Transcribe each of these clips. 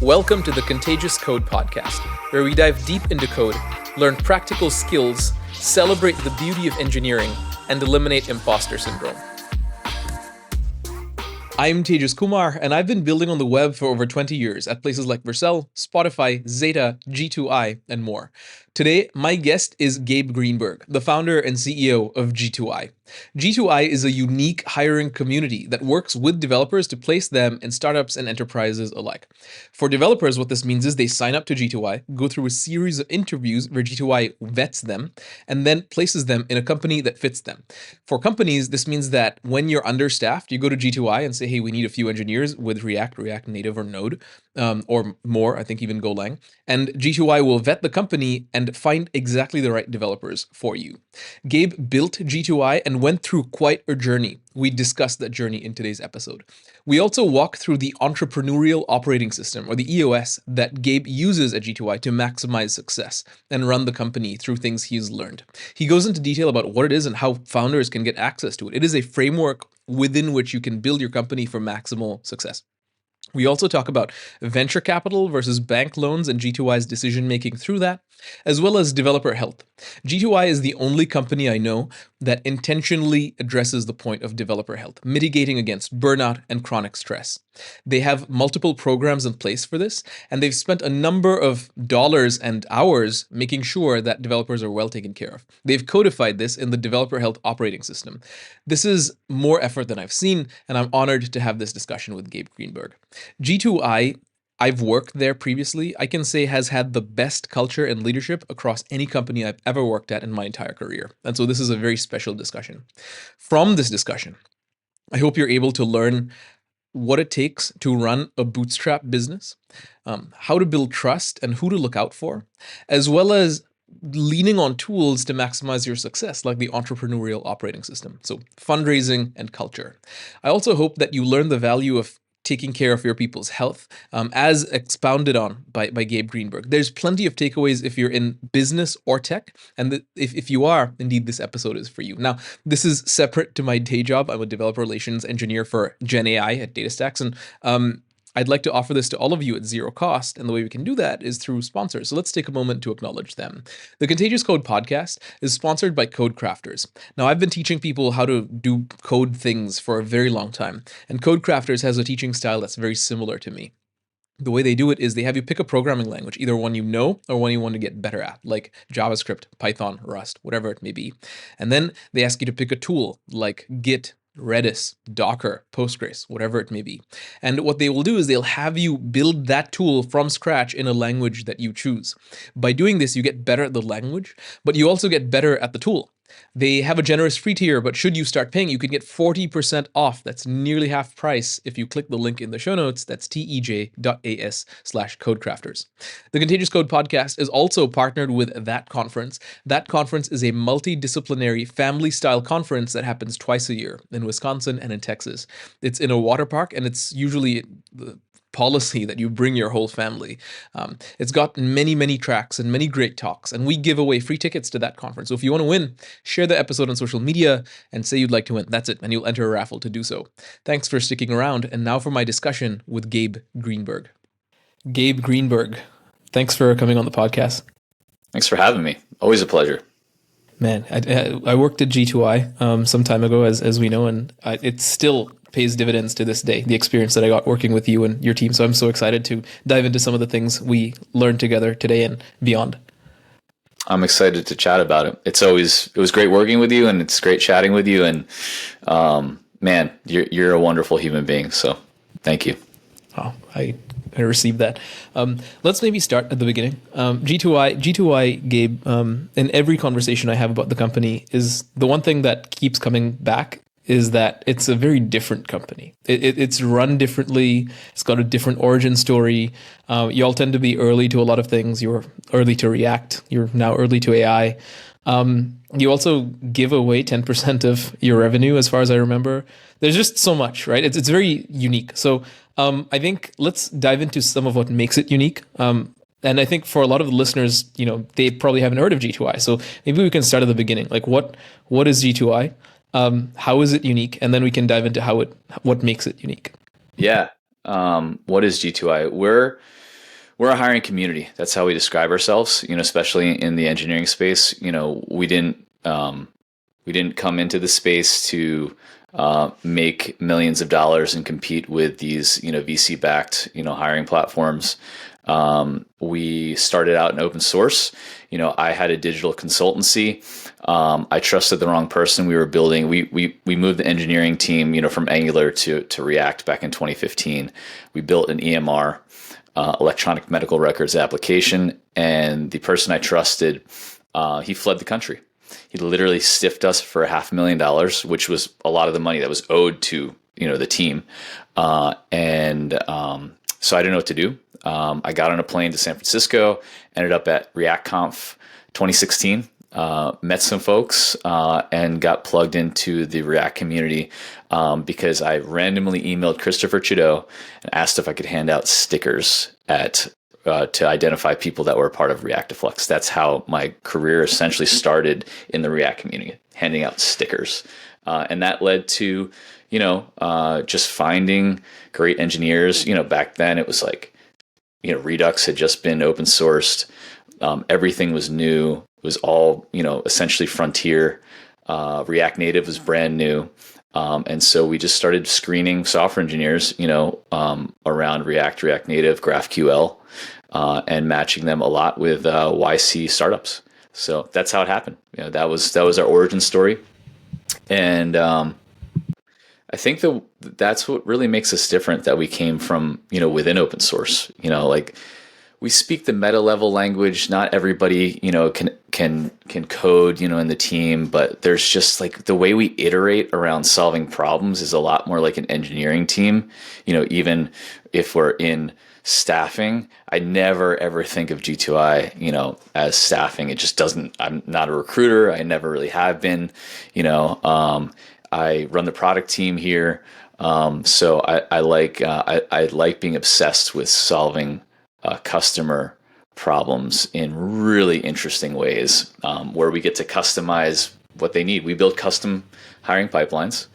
Welcome to the Contagious Code Podcast, where we dive deep into code, learn practical skills, celebrate the beauty of engineering, and eliminate imposter syndrome. I'm Tejas Kumar, and I've been building on the web for over 20 years at places like Vercel, Spotify, Zeta, G2I, and more. Today, my guest is Gabe Greenberg, the founder and CEO of G2I. G2I is a unique hiring community that works with developers to place them in startups and enterprises alike. For developers, what this means is they sign up to G2I, go through a series of interviews where G2I vets them, and then places them in a company that fits them. For companies, this means that when you're understaffed, you go to G2I and say, hey, we need a few engineers with React, React Native, or Node, or more, I think even Golang. And G2I will vet the company and find exactly the right developers for you. Gabe built G2I and went through quite a journey. We discussed that journey in today's episode. We also walk through the Entrepreneurial Operating System, or the EOS, that Gabe uses at G2I to maximize success and run the company through things he's learned. He goes into detail about what it is and how founders can get access to it. It is a framework within which you can build your company for maximal success. We also talk about venture capital versus bank loans and G2I's decision-making through that, as well as developer health. G2I is the only company I know that intentionally addresses the point of developer health, mitigating against burnout and chronic stress. They have multiple programs in place for this, and they've spent a number of dollars and hours making sure that developers are well taken care of. They've codified this in the Developer Health Operating System. This is more effort than I've seen, and I'm honored to have this discussion with Gabe Greenberg. G2I, I've worked there previously, I can say has had the best culture and leadership across any company I've ever worked at in my entire career. And so this is a very special discussion. From this discussion, I hope you're able to learn what it takes to run a bootstrap business, how to build trust and who to look out for, as well as leaning on tools to maximize your success, like the Entrepreneurial Operating System. So fundraising and culture. I also hope that you learn the value of taking care of your people's health, as expounded on by Gabe Greenberg. There's plenty of takeaways if you're in business or tech, and if you are, indeed, this episode is for you. Now, this is separate to my day job. I'm a developer relations engineer for Gen AI at DataStax, and I'd like to offer this to all of you at zero cost, and the way we can do that is through sponsors. So let's take a moment to acknowledge them. The Contagious Code Podcast is sponsored by Code Crafters. Now, I've been teaching people how to do code things for a very long time, and Code Crafters has a teaching style that's very similar to me. The way they do it is they have you pick a programming language, either one you know or one you want to get better at, like JavaScript, Python, Rust, whatever it may be. And then they ask you to pick a tool like Git, Redis, Docker, Postgres, whatever it may be. And what they will do is they'll have you build that tool from scratch in a language that you choose. By doing this, you get better at the language, but you also get better at the tool. They have a generous free tier, but should you start paying, you can get 40% off. That's nearly half price if you click the link in the show notes. That's tej.as/codecrafters. The Contagious Code Podcast is also partnered with That Conference. That Conference is a multidisciplinary family-style conference that happens twice a year in Wisconsin and in Texas. It's in a water park, and it's usually the policy that you bring your whole family. It's got many, many tracks and many great talks, and we give away free tickets to that conference. So if you want to win, share the episode on social media and say you'd like to win. That's it, and you'll enter a raffle to do so. Thanks for sticking around, and now for my discussion with Gabe Greenberg. Gabe Greenberg, thanks for coming on the podcast. Thanks for having me. Always a pleasure. Man, I worked at G2I some time ago, as we know, and it still pays dividends to this day, the experience that I got working with you and your team. So I'm so excited to dive into some of the things we learned together today and beyond. I'm excited to chat about it. It was great working with you, and it's great chatting with you. And man, you're a wonderful human being. So thank you. Oh, I received that. Let's maybe start at the beginning. G2I, Gabe, in every conversation I have about the company, is the one thing that keeps coming back is that it's a very different company. It's run differently. It's got a different origin story. You all tend to be early to a lot of things. You're early to React. You're now early to AI. You also give away 10% of your revenue, as far as I remember. There's just so much, right? It's very unique. So I think let's dive into some of what makes it unique. And I think for a lot of the listeners, they probably haven't heard of G2I. So maybe we can start at the beginning. Like what is G2I? How is it unique? And then we can dive into what makes it unique. Yeah. What is G2I? We're we're a hiring community. That's how we describe ourselves. Especially in the engineering space. We didn't come into the space to make millions of dollars and compete with these VC-backed hiring platforms. We started out in open source. I had a digital consultancy. I trusted the wrong person. We were building. We moved the engineering team from Angular to React back in 2015. We built an EMR, electronic medical records application, and the person I trusted, he fled the country. He literally stiffed us for $500,000, which was a lot of the money that was owed to the team. So I didn't know what to do. I got on a plane to San Francisco, ended up at ReactConf 2016, met some folks, and got plugged into the React community because I randomly emailed Christopher Trudeau and asked if I could hand out stickers to identify people that were a part of react.flux. That's how my career essentially started in the React community, handing out stickers. And that led to, just finding great engineers. Back then it was like, Redux had just been open sourced. Everything was new. It was all, essentially frontier. React Native was brand new. And so we just started screening software engineers, around React Native, GraphQL, and matching them a lot with YC startups. So that's how it happened. That was our origin story. And I think that's what really makes us different, that we came from, within open source. Like, we speak the meta level language. Not everybody, can code, in the team, but there's just like the way we iterate around solving problems is a lot more like an engineering team. Even if we're in staffing, I never ever think of G2I, as staffing. It just doesn't. I'm not a recruiter. I never really have been. I run the product team here, so I like being obsessed with solving customer problems in really interesting ways, where we get to customize what they need. We build custom hiring pipelines,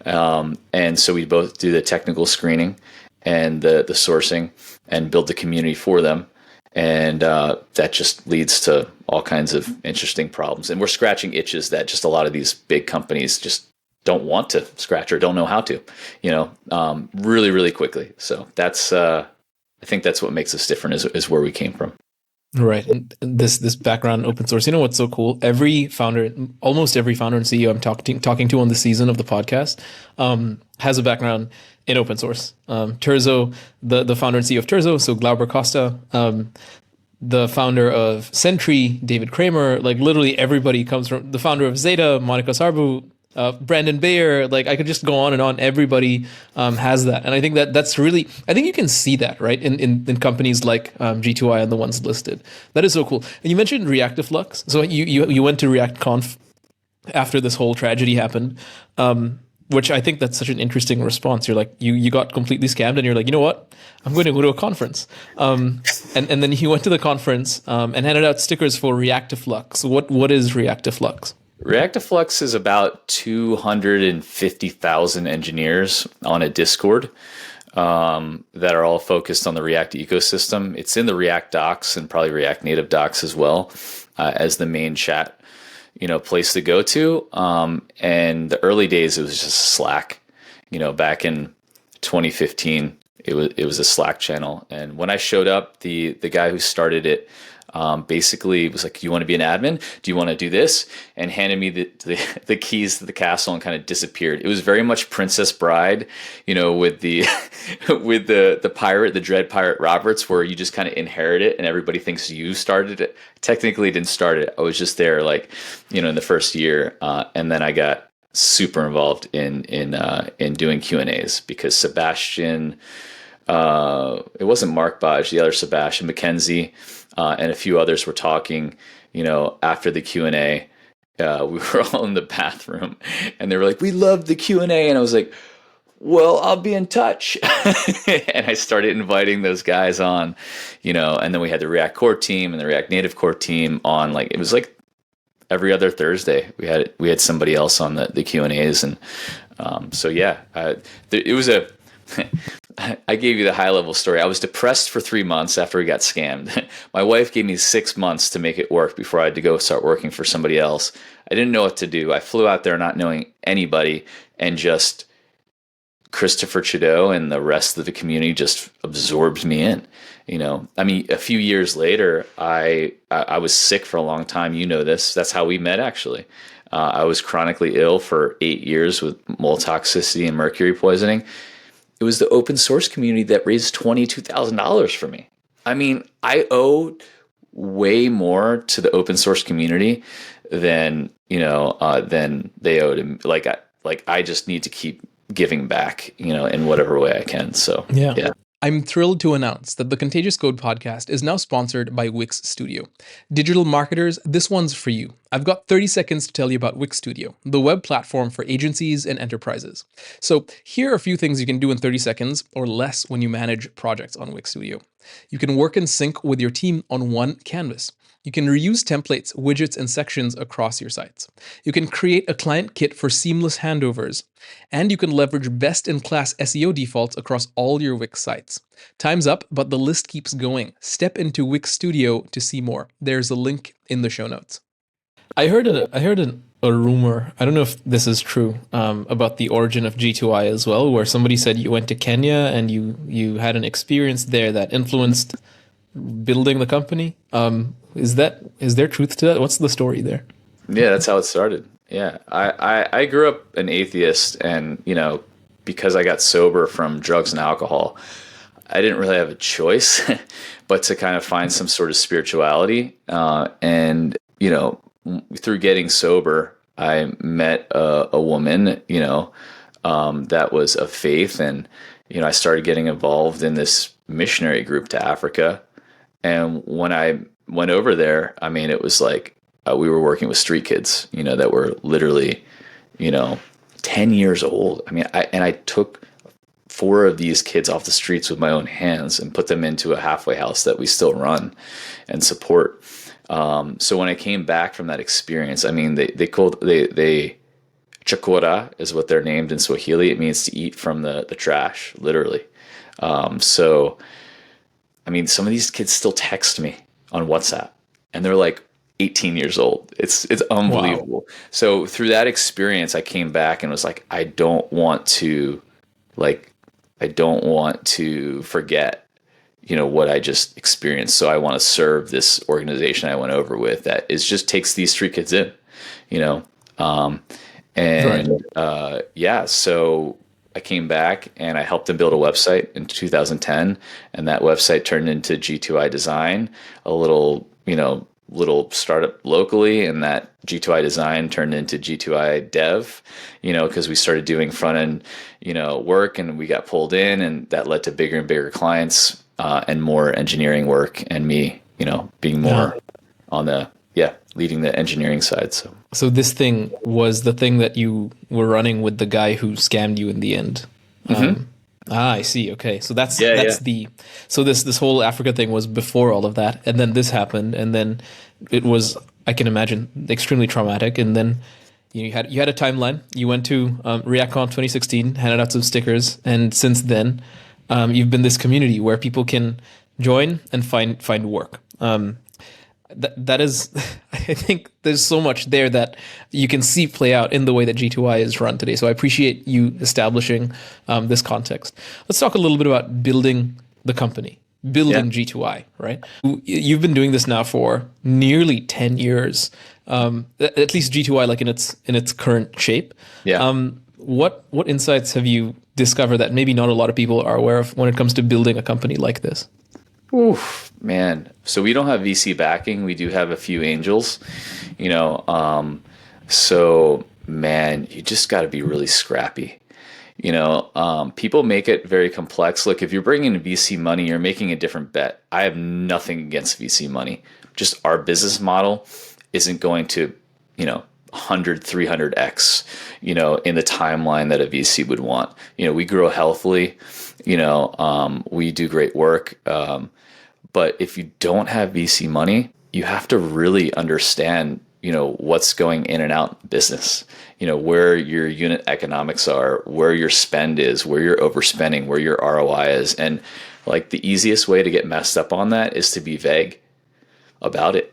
and so we both do the technical screening and the sourcing and build the community for them. And that just leads to all kinds of interesting problems. And we're scratching itches that just a lot of these big companies just don't want to scratch or don't know how to, really, really quickly. So that's, I think that's what makes us different is where we came from. Right. And this background open source, what's so cool? Almost every founder and CEO I'm talking to on the season of the podcast has a background in open source. Terzo, the founder and CEO of Terzo, so Glauber Costa, the founder of Sentry, David Kramer, like literally everybody comes from the founder of Zeta, Monica Sarbu, Brandon Bayer. Like I could just go on and on. Everybody has that, and I think that's really. I think you can see that right in companies like G2I and the ones listed. That is so cool. And you mentioned reactiflux. So you went to ReactConf after this whole tragedy happened, which I think that's such an interesting response. You're like you got completely scammed, and you're like, you know what? I'm going to go to a conference. And then he went to the conference and handed out stickers for reactiflux. What is reactiflux? ReactiFlux is about 250,000 engineers on a Discord that are all focused on the React ecosystem. It's in the React docs and probably React Native docs as well, as the main chat, place to go to. And the early days, it was just Slack. Back in 2015, it was a Slack channel. And when I showed up, the guy who started it basically was like, you want to be an admin? Do you want to do this? And handed me the keys to the castle and kind of disappeared. It was very much Princess Bride, with the with the pirate, the Dread Pirate Roberts, where you just kind of inherit it and everybody thinks you started it. Technically didn't start it. I was just there in the first year. And then I got super involved in doing Q&As because Sebastian, it wasn't Mark Bodge, the other Sebastian, McKenzie, and a few others were talking, after the Q&A. We were all in the bathroom and they were like, we loved the Q&A. And I was like, well, I'll be in touch. And I started inviting those guys on, and then we had the React core team and the React Native core team on, it was like every other Thursday we had somebody else on the Q&As. And so, yeah, it was I gave you the high level story. I was depressed for 3 months after we got scammed. My wife gave me 6 months to make it work before I had to go start working for somebody else. I didn't know what to do. I flew out there not knowing anybody, and just Christopher Trudeau and the rest of the community just absorbed me in. I mean, a few years later, I was sick for a long time. You know this. That's how we met, actually. I was chronically ill for 8 years with mold toxicity and mercury poisoning. It was the open source community that raised $22,000 for me. I mean, I owe way more to the open source community than than they owe to me. I just need to keep giving back, in whatever way I can. So yeah. I'm thrilled to announce that the Contagious Code podcast is now sponsored by Wix Studio. Digital marketers, this one's for you. I've got 30 seconds to tell you about Wix Studio, the web platform for agencies and enterprises. So here are a few things you can do in 30 seconds or less when you manage projects on Wix Studio. You can work in sync with your team on one canvas. You can reuse templates, widgets, and sections across your sites. You can create a client kit for seamless handovers. And you can leverage best-in-class SEO defaults across all your Wix sites. Time's up, but the list keeps going. Step into Wix Studio to see more. There's a link in the show notes. I heard a rumor, I don't know if this is true, about the origin of G2I as well, where somebody said you went to Kenya and you had an experience there that influenced building the company. Is there truth to that? What's the story there? Yeah, that's how it started. Yeah, I grew up an atheist, and because I got sober from drugs and alcohol, I didn't really have a choice but to kind of find some sort of spirituality. And through getting sober, I met a woman, that was of faith, and I started getting involved in this missionary group to Africa. And when I went over there, I mean, it was like we were working with street kids, that were literally, 10 years old. I mean, I took 4 of these kids off the streets with my own hands and put them into a halfway house that we still run and support. So when I came back from that experience, I mean, they chakora is what they're named in Swahili. It means to eat from the trash, literally. So, I mean, some of these kids still text me on WhatsApp, and they're like 18 years old. It's unbelievable. Wow. So through that experience, I came back and was like, I don't want to forget, what I just experienced. So I want to serve this organization I went over with that just takes these street kids in, so I came back and I helped them build a website in 2010, and that website turned into G2I Design, a little startup locally, and that G2I Design turned into G2I Dev, because we started doing front end, work, and we got pulled in, and that led to bigger and bigger clients and more engineering work, and me, being more on the leading the engineering side. So this thing was the thing that you were running with the guy who scammed you in the end. Mm-hmm. I see. Okay. So so this whole Africa thing was before all of that. And then this happened. And then it was, I can imagine, extremely traumatic. And then you had a timeline. You went to ReactCon 2016, handed out some stickers. And since then, you've been this community where people can join and find work. That is, I think there's so much there that you can see play out in the way that G2I is run today. So I appreciate you establishing this context. Let's talk a little bit about building the company, building G2I, right? You've been doing this now for nearly 10 years, at least G2I, like in its current shape. Yeah. What insights have you discovered that maybe not a lot of people are aware of when it comes to building a company like this? Oof, man. So we don't have VC backing. We do have a few angels, so man, you just got to be really scrappy. People make it very complex. Look, if you're bringing in VC money, you're making a different bet. I have nothing against VC money. Just our business model isn't going to, 100, 300x, in the timeline that a VC would want. We grow healthily, we do great work. But if you don't have VC money, you have to really understand what's going in and out business, where your unit economics are, where your spend is, where you're overspending, where your ROI is. And like the easiest way to get messed up on that is to be vague about it.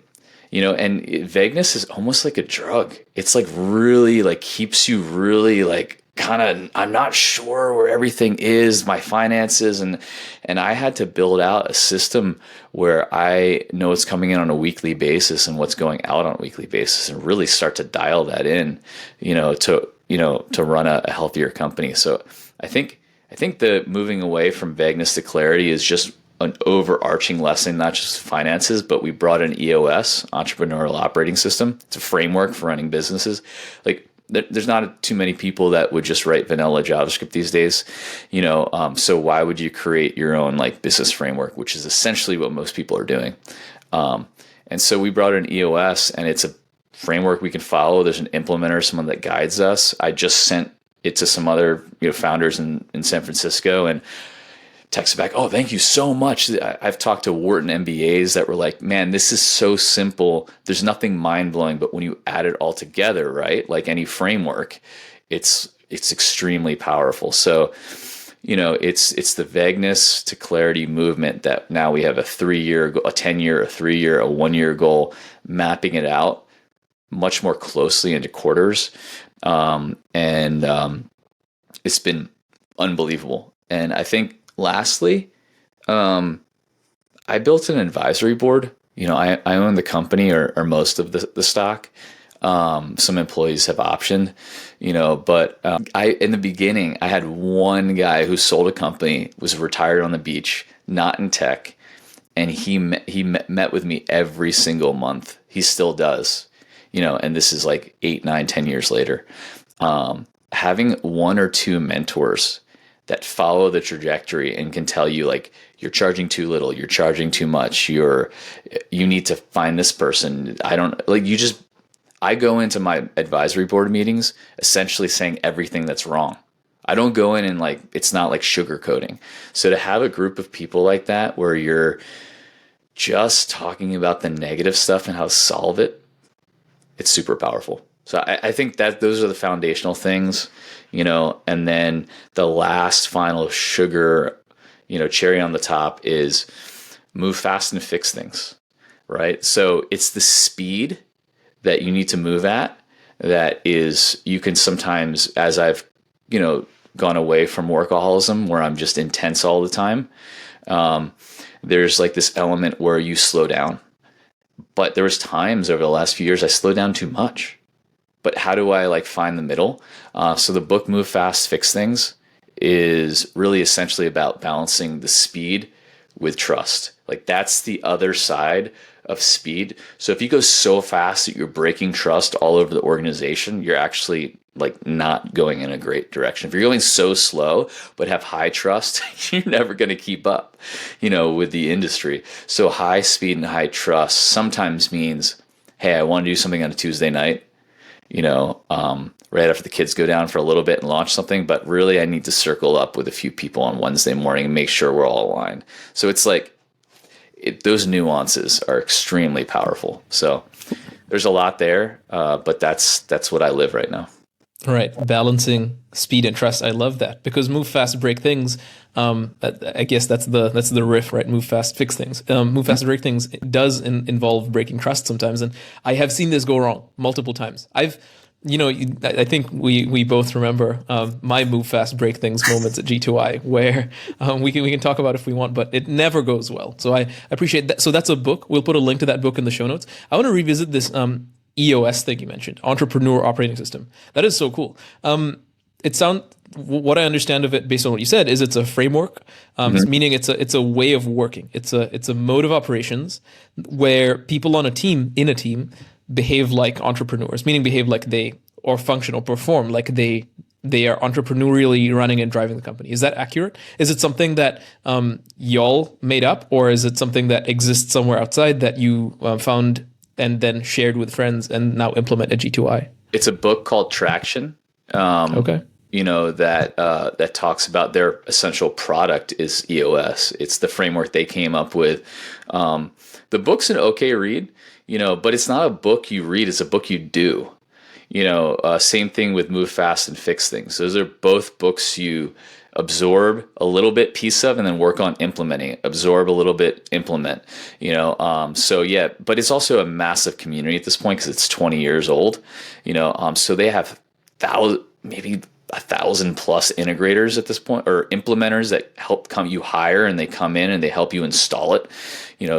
And vagueness is almost like a drug. It's like really like keeps you really like kind of, I'm not sure where everything is, my finances. And I had to build out a system where I know what's coming in on a weekly basis and what's going out on a weekly basis, and really start to dial that in, to run a healthier company. So I think the moving away from vagueness to clarity is just an overarching lesson, not just finances, but we brought in EOS, Entrepreneurial Operating System. It's a framework for running businesses. Like there's not too many people that would just write vanilla JavaScript these days, so why would you create your own like business framework, which is essentially what most people are doing. And so we brought in EOS, and it's a framework we can follow. There's an implementer, someone that guides us. I just sent it to some other founders in San Francisco, and texted back, oh, thank you so much. I've talked to Wharton MBAs that were like, man, this is so simple. There's nothing mind-blowing, but when you add it all together, right, like any framework, it's extremely powerful. So, it's the vagueness to clarity movement that now we have a 3-year, a 10-year, a 3-year, a 1-year goal, mapping it out much more closely into quarters. It's been unbelievable. And I think lastly, I built an advisory board. I own the company or most of the stock. Some employees have optioned, but in the beginning, I had one guy who sold a company, was retired on the beach, not in tech, and he met with me every single month. He still does, and this is like 8, 9, 10 years later. Having 1 or 2 mentors that follow the trajectory and can tell you like, you're charging too little, you're charging too much, you need to find this person. I go into my advisory board meetings essentially saying everything that's wrong. I don't go in and like, it's not like sugarcoating. So to have a group of people like that, where you're just talking about the negative stuff and how to solve it, it's super powerful. So I think that those are the foundational things, and then the last final sugar, cherry on the top is move fast and fix things, right? So it's the speed that you need to move at that is, you can sometimes, as I've, gone away from workaholism where I'm just intense all the time, there's like this element where you slow down. But there was times over the last few years I slowed down too much. But how do I like find the middle? So the book Move Fast, Fix Things is really essentially about balancing the speed with trust. Like that's the other side of speed. So if you go so fast that you're breaking trust all over the organization, you're actually like not going in a great direction. If you're going so slow but have high trust, you're never going to keep up, with the industry. So high speed and high trust sometimes means, hey, I want to do something on a Tuesday night, right after the kids go down for a little bit and launch something, but really I need to circle up with a few people on Wednesday morning and make sure we're all aligned. So it's like those nuances are extremely powerful. So there's a lot there, but that's what I live right now. Right. Balancing speed and trust. I love that, because move fast, break things. I guess that's the riff, right? Move fast, fix things. Move fast, break things does involve breaking trust sometimes. And I have seen this go wrong multiple times. I think we both remember my move fast, break things moments at G2I, where we can talk about if we want, but it never goes well. So I appreciate that. So that's a book. We'll put a link to that book in the show notes. I want to revisit this EOS thing you mentioned, Entrepreneurial Operating System. That is so cool. What I understand of it, based on what you said, is it's a framework, meaning it's a way of working. It's a mode of operations where people in a team behave like entrepreneurs, meaning behave like function or perform like they are entrepreneurially running and driving the company. Is that accurate? Is it something that y'all made up, or is it something that exists somewhere outside that you found and then shared with friends and now implement at G2I? It's a book called Traction. Okay. that talks about their essential product is EOS. It's the framework they came up with. The book's an okay read, but it's not a book you read, it's a book you do. Same thing with Move Fast and Fix Things. Those are both books you absorb a little bit piece of and then work on implementing it. Absorb a little bit, implement. So yeah, but it's also a massive community at this point because it's 20 years old. So they have maybe 1,000 plus integrators at this point, or implementers that you hire, and they come in and they help you install it.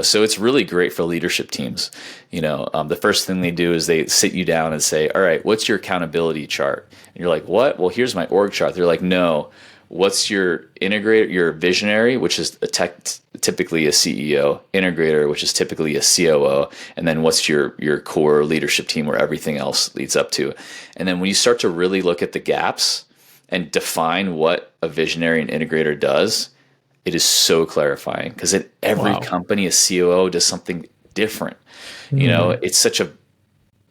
So it's really great for leadership teams. The first thing they do is they sit you down and say, all right, what's your accountability chart? And you're like, what? Well, here's my org chart. They're like, no, what's your integrator, your visionary, which is typically a CEO, integrator, which is typically a COO, and then what's your core leadership team where everything else leads up to. And then when you start to really look at the gaps and define what a visionary and integrator does, it is so clarifying, because at every company, a COO does something different. It's such a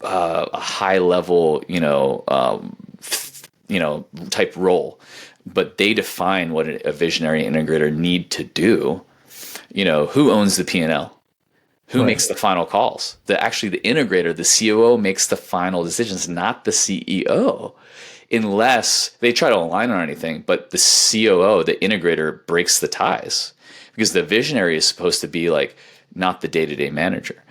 high level, type role, but they define what a visionary integrator need to do. Who owns the P&L? Who makes the final calls? The integrator, the COO, makes the final decisions, not the CEO, unless they try to align on anything. But the COO, the integrator, breaks the ties, because the visionary is supposed to be like not the day-to-day manager.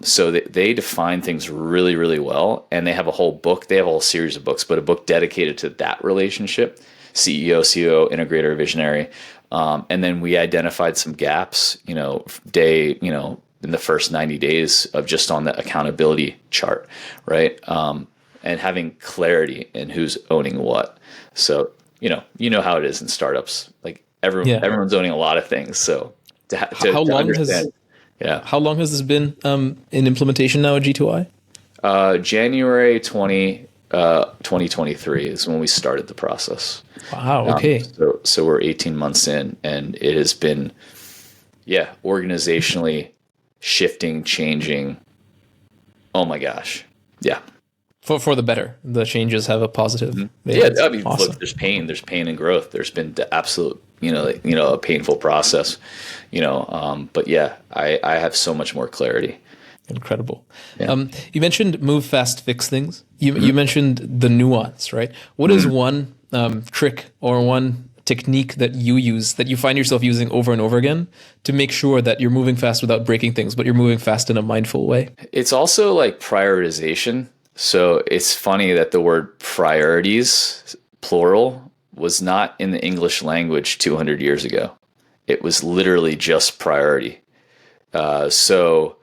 So they define things really, really well, and they have a whole book. They have a whole series of books, but a book dedicated to that relationship: CEO, COO, integrator, visionary. And then we identified some gaps, in the first 90 days of just on the accountability chart, right? And having clarity in who's owning what. So, how it is in startups. Like everyone's owning a lot of things. So how long has this been in implementation now at G2I? January 2023 is when we started the process. Wow. Okay. So we're 18 months in, and it has been, organizationally shifting, changing. Oh my gosh. Yeah. For the better. The changes have a positive. Mm-hmm. Yeah. I mean, awesome. Look, there's pain and growth. There's been the absolute, a painful process, but yeah, I have so much more clarity. Incredible. Yeah. You mentioned Move Fast, Fix Things. You mentioned the nuance, right? What is one trick or one technique that you use, that you find yourself using over and over again, to make sure that you're moving fast without breaking things, but you're moving fast in a mindful way? It's also like prioritization. So it's funny that the word priorities, plural, was not in the English language 200 years ago. It was literally just priority. So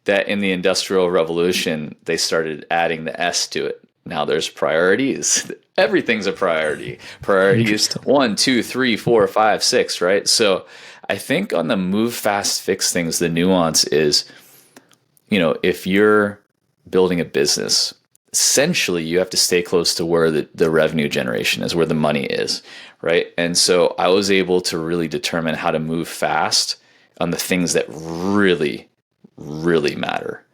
that in the Industrial Revolution, they started adding the S to it. Now there's priorities. Everything's a priority. Priorities 1, 2, 3, 4, 5, 6, right? So I think on the Move Fast, Fix Things, the nuance is, if you're building a business, essentially you have to stay close to where the revenue generation is, where the money is, right? And so I was able to really determine how to move fast on the things that really, really matter.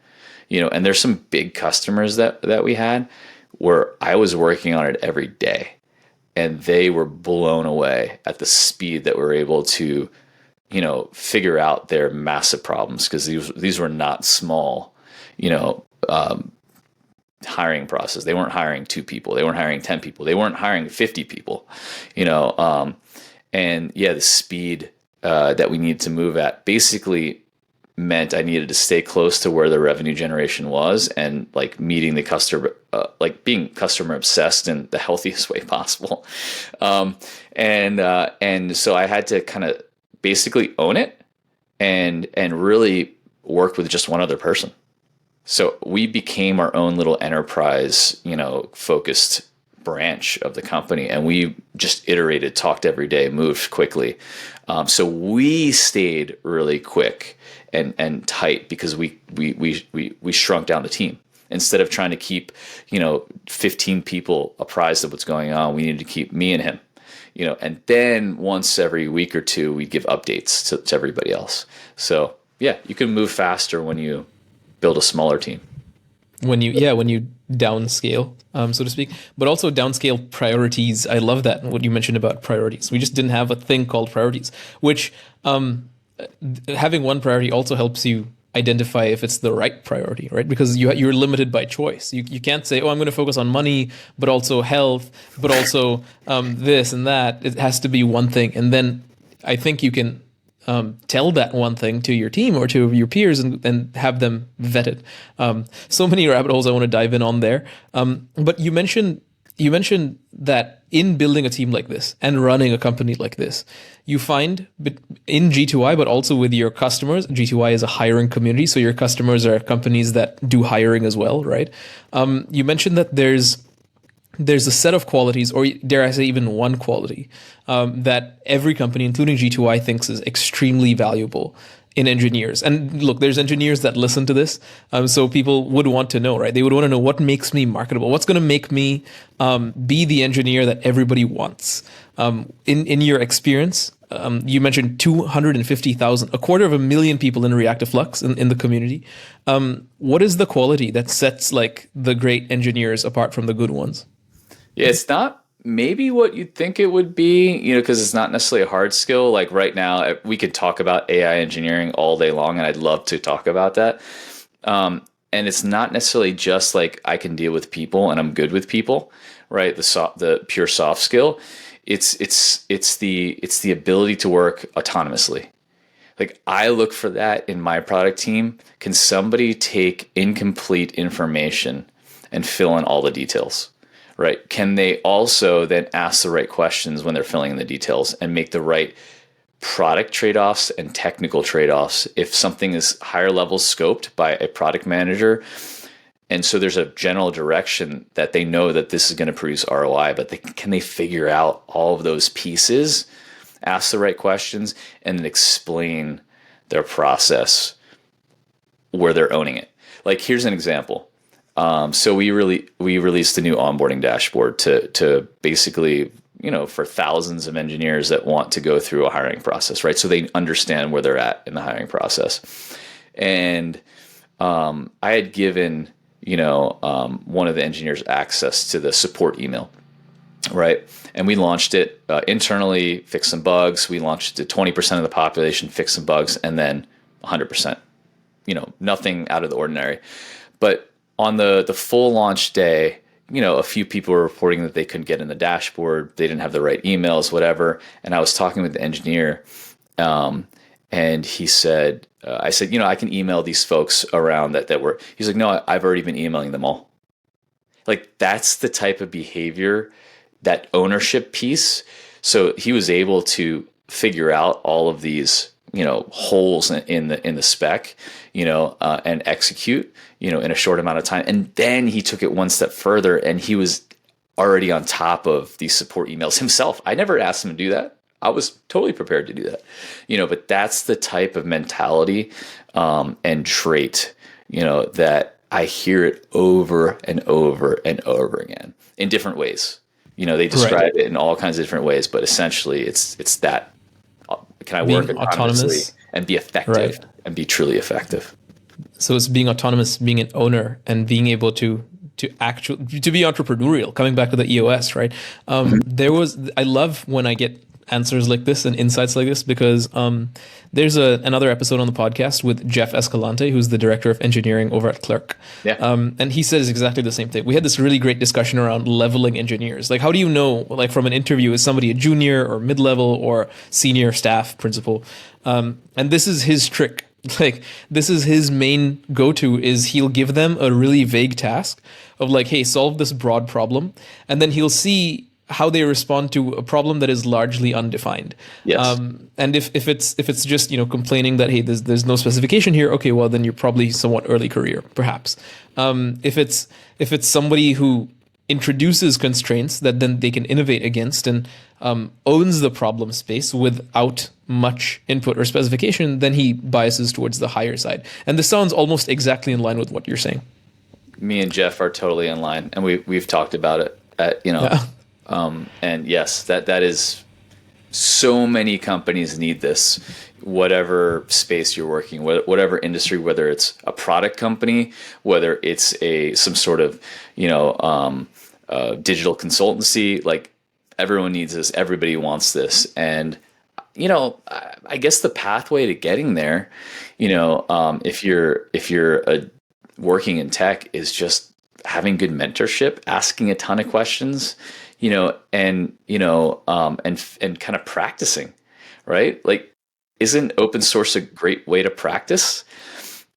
And there's some big customers that we had where I was working on it every day, and they were blown away at the speed that we're able to, figure out their massive problems, because these were not small, hiring process. They weren't hiring 2 people. They weren't hiring 10 people. They weren't hiring 50 people, and the speed that we needed to move at basically meant I needed to stay close to where the revenue generation was, and like meeting the customer, like being customer obsessed in the healthiest way possible. And so I had to kind of basically own it and really work with just one other person. So we became our own little enterprise, focused branch of the company, and we just iterated, talked every day, moved quickly. So we stayed really quick and tight, because we shrunk down the team. Instead of trying to keep 15 people apprised of what's going on, we needed to keep me and him. And then once every week or two, we'd give updates to everybody else. So yeah, you can move faster when you build a smaller team. When you downscale, so to speak, but also downscale priorities. I love that, what you mentioned about priorities. We just didn't have a thing called priorities, which having one priority also helps you identify if it's the right priority, right? Because you're limited by choice. You can't say, oh, I'm going to focus on money, but also health, but also this and that. It has to be one thing. And then I think you can tell that one thing to your team or to your peers and have them vetted. So many rabbit holes I want to dive in on there. But you mentioned that in building a team like this and running a company like this, you find in G2I, but also with your customers. G2I is a hiring community, so your customers are companies that do hiring as well, right? You mentioned that there's a set of qualities, or dare I say even one quality, that every company, including G2I, thinks is extremely valuable in engineers. And look, there's engineers that listen to this, so people would want to know, right? They would want to know, what makes me marketable? What's going to make me be the engineer that everybody wants? In your experience, you mentioned 250,000, 250,000 people in react.js in the community. What is the quality that sets like the great engineers apart from the good ones? Yeah, it's not maybe what you'd think it would be, because it's not necessarily a hard skill. Like right now, we could talk about AI engineering all day long, and I'd love to talk about that. And it's not necessarily just like I can deal with people and I'm good with people, right? The pure soft skill. It's the ability to work autonomously. Like I look for that in my product team. Can somebody take incomplete information and fill in all the details? Right? Can they also then ask the right questions when they're filling in the details and make the right product trade-offs and technical trade-offs if something is higher level scoped by a product manager? And so there's a general direction that they know that this is going to produce ROI, but can they figure out all of those pieces, ask the right questions, and then explain their process where they're owning it? Like here's an example. So we released a new onboarding dashboard to basically, for thousands of engineers that want to go through a hiring process, right? So they understand where they're at in the hiring process. And I had given, one of the engineers access to the support email, right? And we launched it internally, fixed some bugs. We launched it to 20% of the population, fixed some bugs, and then 100%, nothing out of the ordinary. But on the full launch day, a few people were reporting that they couldn't get in the dashboard. They didn't have the right emails, whatever. And I was talking with the engineer, and he said, I said, I can email these folks around that were, he's like, no, I've already been emailing them all. Like that's the type of behavior, that ownership piece. So he was able to figure out all of these, holes in the spec, and execute, in a short amount of time. And then he took it one step further, and he was already on top of these support emails himself. I never asked him to do that. I was totally prepared to do that, but that's the type of mentality and trait, that I hear it over and over and over again in different ways. They describe it in all kinds of different ways, but essentially it's that. Can I work autonomously and be effective and be truly effective? So it's being autonomous, being an owner, and being able to be entrepreneurial. Coming back to the EOS, right? I love when I get answers like this and insights like this, because there's another episode on the podcast with Jeff Escalante, who's the director of engineering over at Clerk. Yeah. And he says exactly the same thing. We had this really great discussion around leveling engineers. Like, how do you know, like from an interview, is somebody a junior or mid-level or senior staff principal? And this is his trick. Like, this is his main go-to, is he'll give them a really vague task of like, hey, solve this broad problem. And then he'll see how they respond to a problem that is largely undefined. Yes. And if it's just, complaining that, hey, there's no specification here, okay, well then you're probably somewhat early career, perhaps. If it's somebody who introduces constraints that then they can innovate against and owns the problem space without much input or specification, then he biases towards the higher side. And this sounds almost exactly in line with what you're saying. Me and Jeff are totally in line, and we've talked about it. And yes, that is So many companies need this, whatever space you're working, whatever industry, whether it's a product company, whether it's some sort of, digital consultancy. Like, everyone needs this. Everybody wants this. And, I guess the pathway to getting there, if you're working in tech, is just having good mentorship, asking a ton of questions, and kind of practicing, right? Like, isn't open source a great way to practice?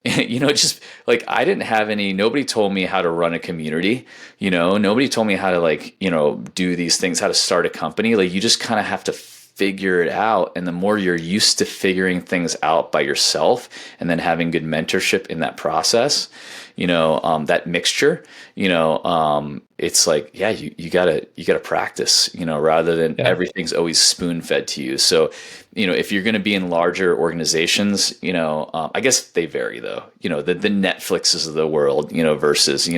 Just like, I didn't have nobody told me how to run a community, nobody told me how to do these things, how to start a company. Like, you just kind of have to figure it out. And the more you're used to figuring things out by yourself and then having good mentorship in that process, that mixture, it's like, yeah, you gotta practice, rather than everything's always spoon fed to you. So, if you're going to be in larger organizations, I guess they vary though, the Netflixes of the world, versus,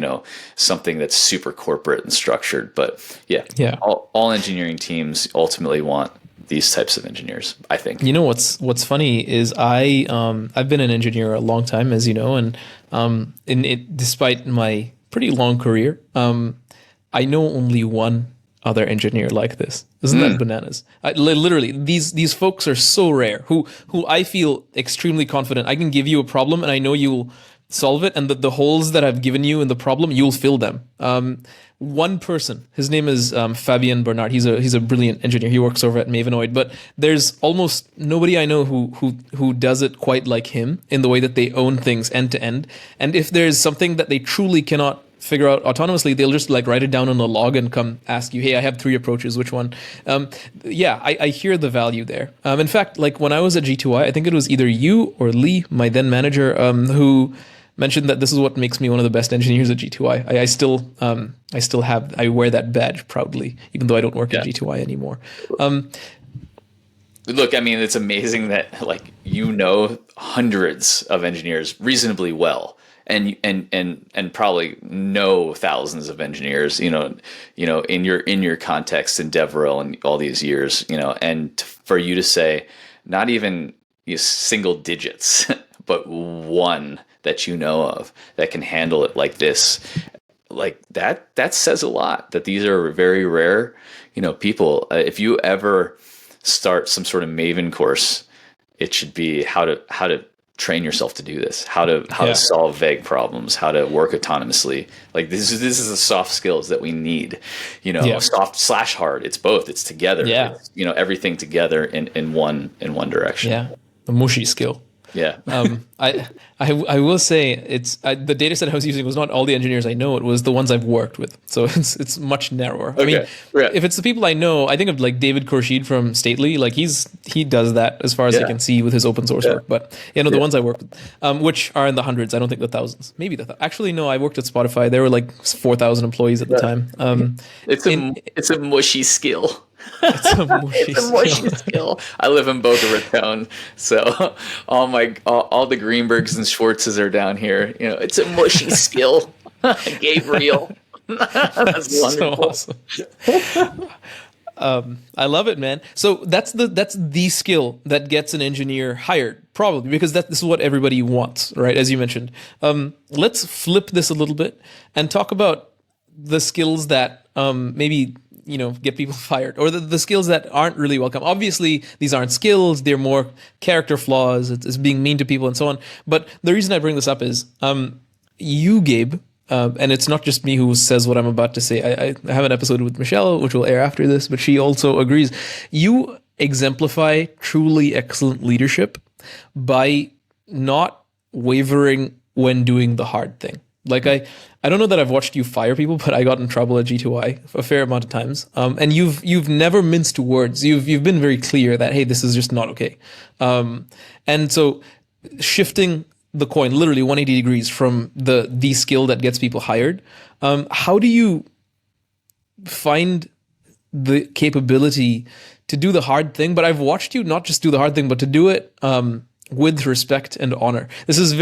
something that's super corporate and structured. But yeah. All engineering teams ultimately want these types of engineers, I think. What's funny is I've been an engineer a long time, as you know, and despite my pretty long career, I know only one other engineer like this. Isn't that bananas? Literally, these folks are so rare. Who I feel extremely confident. I can give you a problem, and I know you'll solve it, and the holes that I've given you in the problem, you'll fill them. One person, his name is Fabien Bernard. He's a brilliant engineer. He works over at Mavenoid, but there's almost nobody I know who does it quite like him in the way that they own things end to end. And if there's something that they truly cannot figure out autonomously, they'll just like write it down on a log and come ask you, hey, I have 3 approaches, which one? I hear the value there. In fact, like when I was at G2I, I think it was either you or Lee, my then manager, who mentioned that this is what makes me one of the best engineers at G2I. I wear that badge proudly, even though I don't work at G2I anymore. Look, I mean, it's amazing that like hundreds of engineers reasonably well, and probably know thousands of engineers, in your context in DevRel and all these years, and for you to say not even single digits, but one that you know of that can handle it like this, like that says a lot, that these are very rare, people. If you ever start some sort of Maven course, it should be how to train yourself to do this, how to solve vague problems, how to work autonomously. Like this is the soft skills that we need, soft/hard. It's both. It's together. Yeah. It's, everything together in one direction. Yeah. The mushy skill. Yeah. I will say the data set I was using was not all the engineers I know. It was the ones I've worked with. So it's much narrower. Okay. I mean, if it's the people I know, I think of like David Khurshid from Stately. Like he does that as far as I can see with his open source work. But the ones I work with, which are in the hundreds, I don't think the thousands. Maybe actually no. I worked at Spotify. There were like 4,000 employees at the time. It's a mushy skill. It's a mushy skill. I live in Boca Raton, so all the Greenbergs and Schwartzes are down here. It's a mushy skill. Gabriel. That's wonderful. So awesome. I love it, man. So that's the skill that gets an engineer hired, probably, because this is what everybody wants, right? As you mentioned. Let's flip this a little bit and talk about the skills that maybe get people fired, or the skills that aren't really welcome. Obviously, these aren't skills; they're more character flaws. It's being mean to people and so on. But the reason I bring this up is you, Gabe, and it's not just me who says what I'm about to say. I have an episode with Michelle, which will air after this, but she also agrees. You exemplify truly excellent leadership by not wavering when doing the hard thing. Like I don't know that I've watched you fire people, but I got in trouble at G2I a fair amount of times. And you've never minced words. You've been very clear that, hey, this is just not okay. And so shifting the coin literally 180 degrees from the skill that gets people hired. How do you find the capability to do the hard thing? But I've watched you not just do the hard thing, but to do it with respect and honor. This is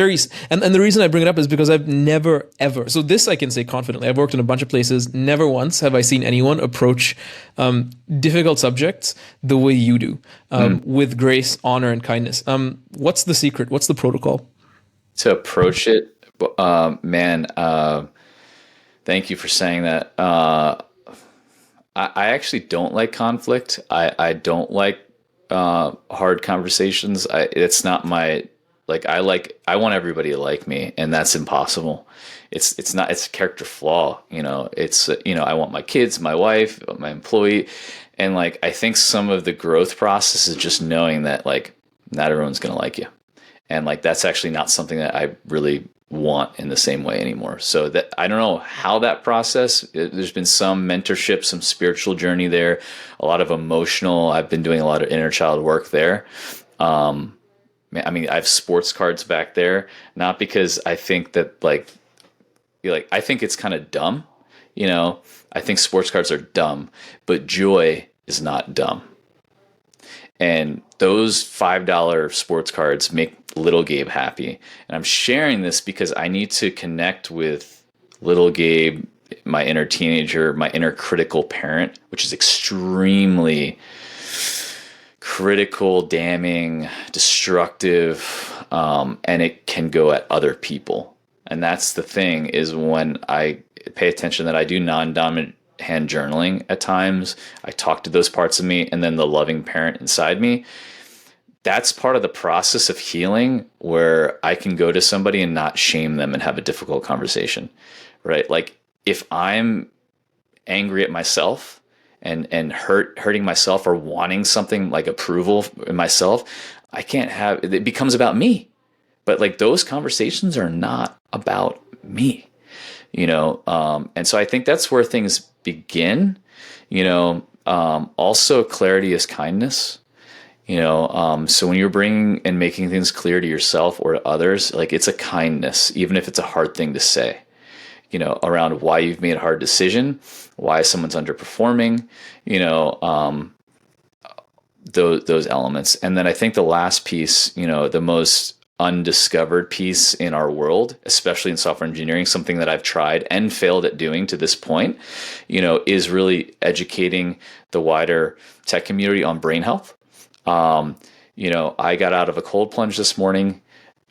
and the reason I bring it up is because I've never, ever, so this I can say confidently, I've worked in a bunch of places, never once have I seen anyone approach difficult subjects the way you do, with grace, honor, and kindness. What's the secret? What's the protocol? To approach it, man, thank you for saying that. I actually don't like conflict. I don't like hard conversations. It's not my, I want everybody to like me, and that's impossible. It's not, it's a character flaw. It's, I want my kids, my wife, my employee. And I think some of the growth process is just knowing that not everyone's going to like you. And that's actually not something that I really want in the same way anymore. So that I don't know how that process, there's been some mentorship, some spiritual journey there, a lot of emotional, I've been doing a lot of inner child work there. I have sports cards back there, not because I think that I think it's kind of dumb, I think sports cards are dumb, but joy is not dumb. And those $5 sports cards make little Gabe happy. And I'm sharing this because I need to connect with little Gabe, my inner teenager, my inner critical parent, which is extremely critical, damning, destructive, and it can go at other people. And that's the thing, is when I pay attention that I do non-dominant hand journaling at times, I talk to those parts of me, and then the loving parent inside me. That's part of the process of healing, where I can go to somebody and not shame them and have a difficult conversation, right? If I'm angry at myself and hurting myself or wanting something like approval in myself, I can't have, it becomes about me. But those conversations are not about me, and so I think that's where things begin. Also clarity is kindness. So when you're bringing and making things clear to yourself or to others, it's a kindness, even if it's a hard thing to say, around why you've made a hard decision, why someone's underperforming, those elements. And then I think the last piece, the most undiscovered piece in our world, especially in software engineering, something that I've tried and failed at doing to this point, is really educating the wider tech community on brain health. I got out of a cold plunge this morning.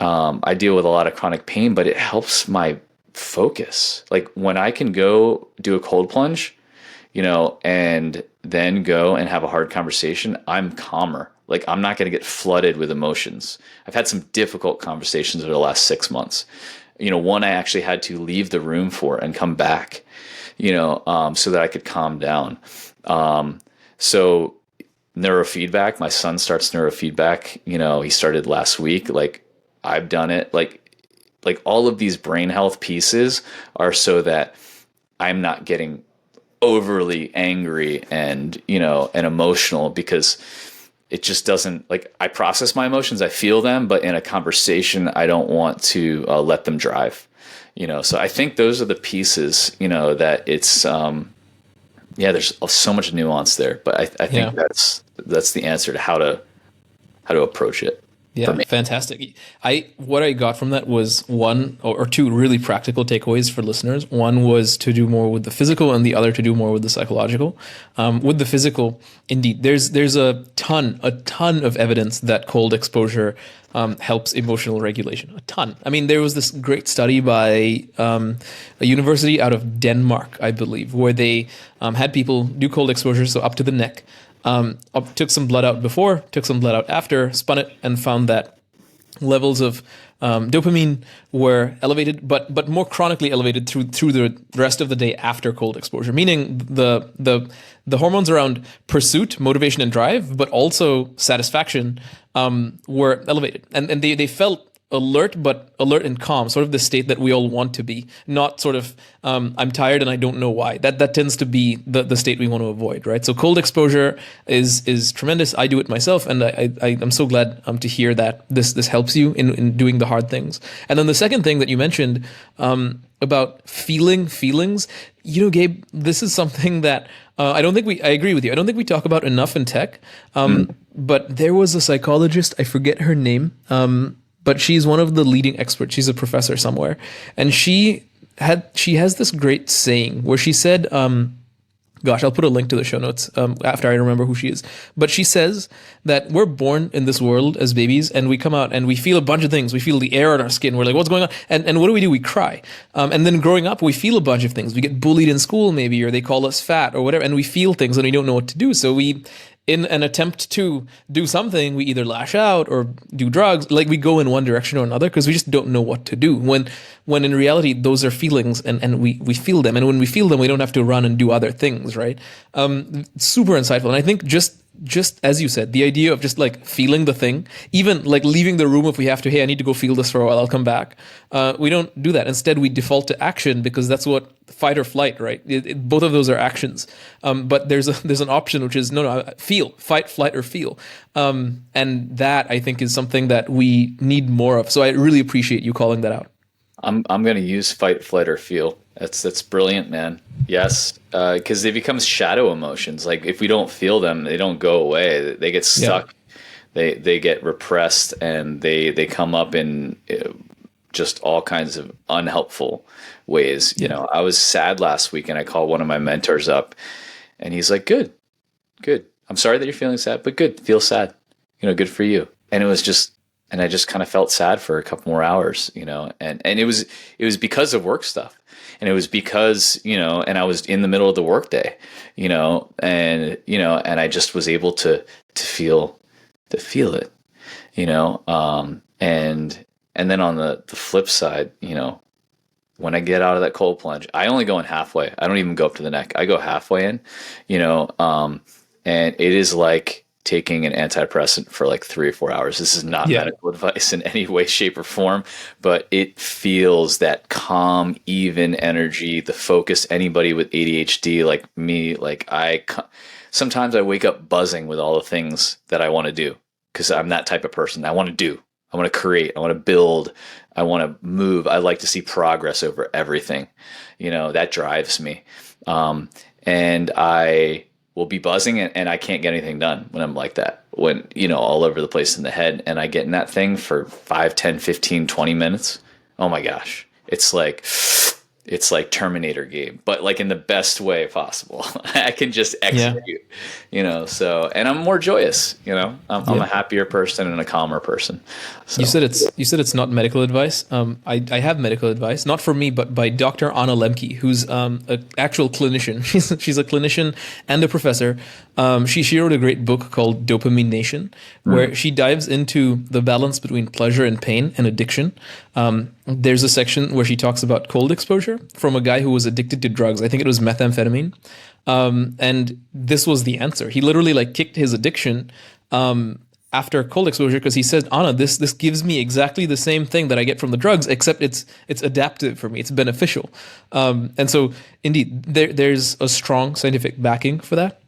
I deal with a lot of chronic pain, but it helps my focus. When I can go do a cold plunge, and then go and have a hard conversation, I'm calmer. I'm not going to get flooded with emotions. I've had some difficult conversations over the last 6 months. One I actually had to leave the room for and come back, so that I could calm down. So neurofeedback, my son starts neurofeedback, he started last week. I've done it. All of these brain health pieces are so that I'm not getting overly angry and, and emotional, because it just doesn't, I process my emotions, I feel them, but in a conversation, I don't want to let them drive, so I think those are the pieces, that it's, there's so much nuance there, but I think that's the answer to how to approach it. Yeah, fantastic. What I got from that was one or two really practical takeaways for listeners. One was to do more with the physical, and the other to do more with the psychological. With the physical, indeed, there's a ton of evidence that cold exposure helps emotional regulation. A ton. There was this great study by a university out of Denmark, I believe, where they had people do cold exposure, so up to the neck. Took some blood out before, took some blood out after, spun it, and found that levels of dopamine were elevated, but more chronically elevated through the rest of the day after cold exposure. Meaning the hormones around pursuit, motivation, and drive, but also satisfaction, were elevated, and they felt alert, but alert and calm, sort of the state that we all want to be, not sort of I'm tired and I don't know why. That tends to be the state we want to avoid, right? So cold exposure is tremendous. I do it myself, and I'm so glad to hear that this helps you in doing the hard things. And then the second thing that you mentioned about feelings, Gabe, this is something that I agree with you. I don't think we talk about enough in tech. But there was a psychologist, I forget her name, but she's one of the leading experts. She's a professor somewhere. And she has this great saying where she said, gosh, I'll put a link to the show notes after I remember who she is. But she says that we're born in this world as babies, and we come out and we feel a bunch of things. We feel the air on our skin. We're like, what's going on? And what do? We cry. And then growing up, we feel a bunch of things. We get bullied in school maybe, or they call us fat or whatever, and we feel things and we don't know what to do. So we, in an attempt to do something, we either lash out or do drugs. Like, we go in one direction or another because we just don't know what to do. When in reality, those are feelings, and we feel them. And when we feel them, we don't have to run and do other things, right? Super insightful. And I think just as you said, the idea of just like feeling the thing, even like leaving the room if we have to, hey, I need to go feel this for a while, I'll come back. We don't do that. Instead, we default to action because that's what fight or flight, right? Both of those are actions. But there's an option, which is no, feel, fight, flight, or feel. And that, I think, is something that we need more of. So I really appreciate you calling that out. I'm going to use fight, flight, or feel. That's brilliant, man. Yes, because they become shadow emotions. Like, if we don't feel them, they don't go away. They get stuck. Yeah. They get repressed, and they come up in just all kinds of unhelpful ways. Yeah. You know, I was sad last week, and I called one of my mentors up, and he's like, "Good. I'm sorry that you're feeling sad, but good. Feel sad. You know, good for you." And it was just. And I just kind of felt sad for a couple more hours, you know, and it was because of work stuff, and it was because, you know, and I was in the middle of the workday, and I just was able to feel it, and then on the flip side, you know, when I get out of that cold plunge, I only go in halfway. I don't even go up to the neck. I go halfway in, and it is like taking an antidepressant for like 3 or 4 hours. This is not medical advice in any way, shape, or form, but it feels that calm, even energy, the focus. Anybody with ADHD like me, like sometimes I wake up buzzing with all the things that I want to do, because I'm that type of person. I want to create, I want to build, I want to move. I like to see progress over everything. You know, that drives me. And I will be buzzing, and I can't get anything done when I'm like that, when, you know, all over the place in the head, and I get in that thing for 5, 10, 15, 20 minutes. Oh my gosh. It's like Terminator Gabe, but like in the best way possible. I can just execute, you know, so, and I'm more joyous, you know, I'm a happier person and a calmer person. So. You said it's not medical advice. I have medical advice, not for me, but by Dr. Anna Lemke, who's an actual clinician. She's a clinician and a professor. She wrote a great book called Dopamine Nation, where she dives into the balance between pleasure and pain and addiction. There's a section where she talks about cold exposure from a guy who was addicted to drugs. I think it was methamphetamine. And this was the answer. He literally like kicked his addiction after cold exposure, because he said, Anna, this gives me exactly the same thing that I get from the drugs, except it's adaptive for me. It's beneficial. And so indeed, there's a strong scientific backing for that.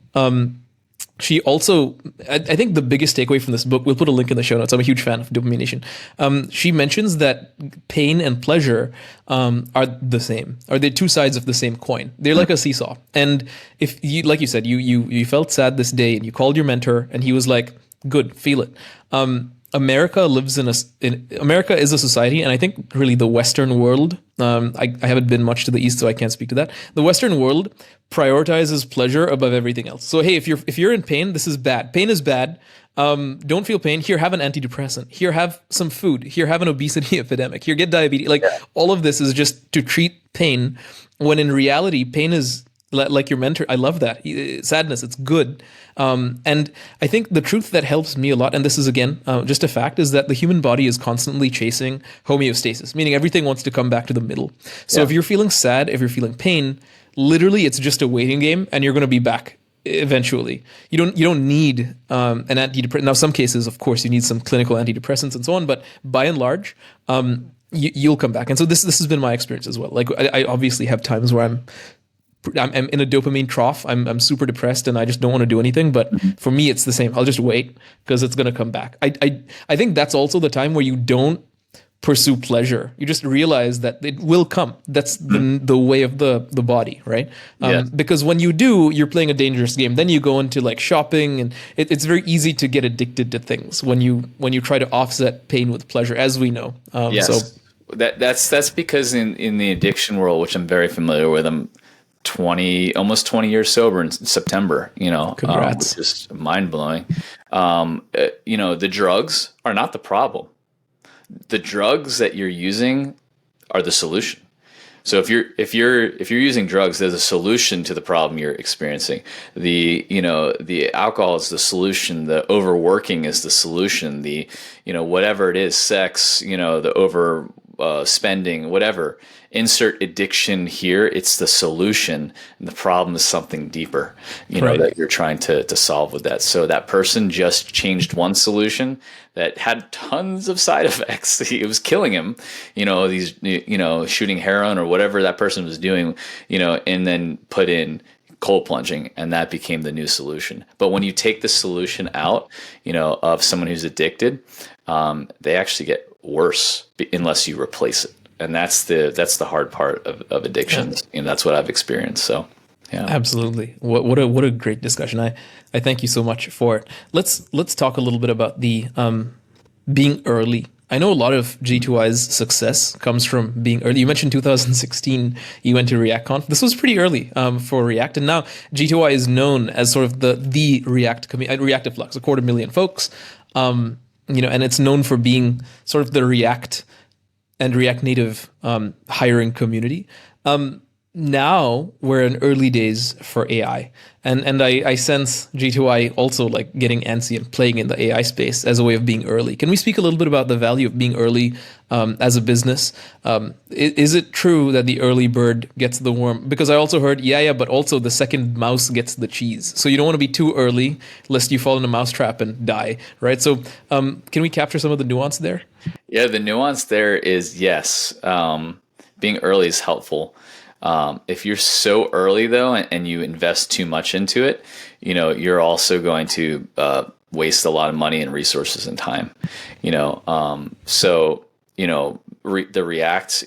She also, I think the biggest takeaway from this book, we'll put a link in the show notes. I'm a huge fan of Dopamine Nation. She mentions that pain and pleasure are the same, are they two sides of the same coin. They're like a seesaw. And if you, like you said, you felt sad this day and you called your mentor and he was like, good, feel it. America America is a society, and I think really the Western world, I haven't been much to the East, so I can't speak to that. The Western world prioritizes pleasure above everything else. So, hey, if you're in pain, this is bad. Pain is bad. Don't feel pain. Here, have an antidepressant. Here, have some food. Here, have an obesity epidemic. Here, get diabetes. Like, all of this is just to treat pain, when in reality, pain is like your mentor. I love that. Sadness, it's good. And I think the truth that helps me a lot, and this is again just a fact, is that the human body is constantly chasing homeostasis, meaning everything wants to come back to the middle. So if you're feeling sad, if you're feeling pain, literally it's just a waiting game, and you're going to be back eventually. You don't need an antidepressant. Now, some cases, of course, you need some clinical antidepressants and so on, but by and large, you'll come back. And so this has been my experience as well. Like, I obviously have times where I'm in a dopamine trough. I'm super depressed and I just don't want to do anything. But for me, it's the same. I'll just wait because it's going to come back. I think that's also the time where you don't pursue pleasure. You just realize that it will come. That's the way of the body, right? Yeah. Because when you do, you're playing a dangerous game. Then you go into like shopping, and it's very easy to get addicted to things when you try to offset pain with pleasure, as we know. So Yes. That's because in the addiction world, which I'm very familiar with, I'm almost 20 years sober in September, congrats. which is mind blowing. The drugs are not the problem. The drugs that you're using are the solution. So if you're using drugs, there's a solution to the problem you're experiencing. The alcohol is the solution. The overworking is the solution. The whatever it is, sex, the over spending, whatever. Insert addiction here. It's the solution, and the problem is something deeper. Right. That you're trying to solve with that. So that person just changed one solution that had tons of side effects. It was killing him. These shooting heroin or whatever that person was doing. And then put in cold plunging, and that became the new solution. But when you take the solution out, of someone who's addicted, they actually get worse unless you replace it. And that's the hard part of addictions. And that's what I've experienced. So, yeah. Absolutely. What a great discussion. I thank you so much for it. Let's talk a little bit about the being early. I know a lot of G2I's success comes from being early. You mentioned 2016, you went to ReactConf. This was pretty early for React. And now G2I is known as sort of the React community, ReactiFlux, 250,000 folks. And it's known for being sort of the React and React Native hiring community. Now we're in early days for AI, and I sense G2I also like getting antsy and playing in the AI space as a way of being early. Can we speak a little bit about the value of being early as a business? Is it true that the early bird gets the worm? Because I also heard, but also the second mouse gets the cheese. So you don't want to be too early lest you fall in a mousetrap and die, right? So can we capture some of the nuance there? Yeah, the nuance there is yes. Being early is helpful. If you're so early though, and you invest too much into it, you're also going to waste a lot of money and resources and time. The React,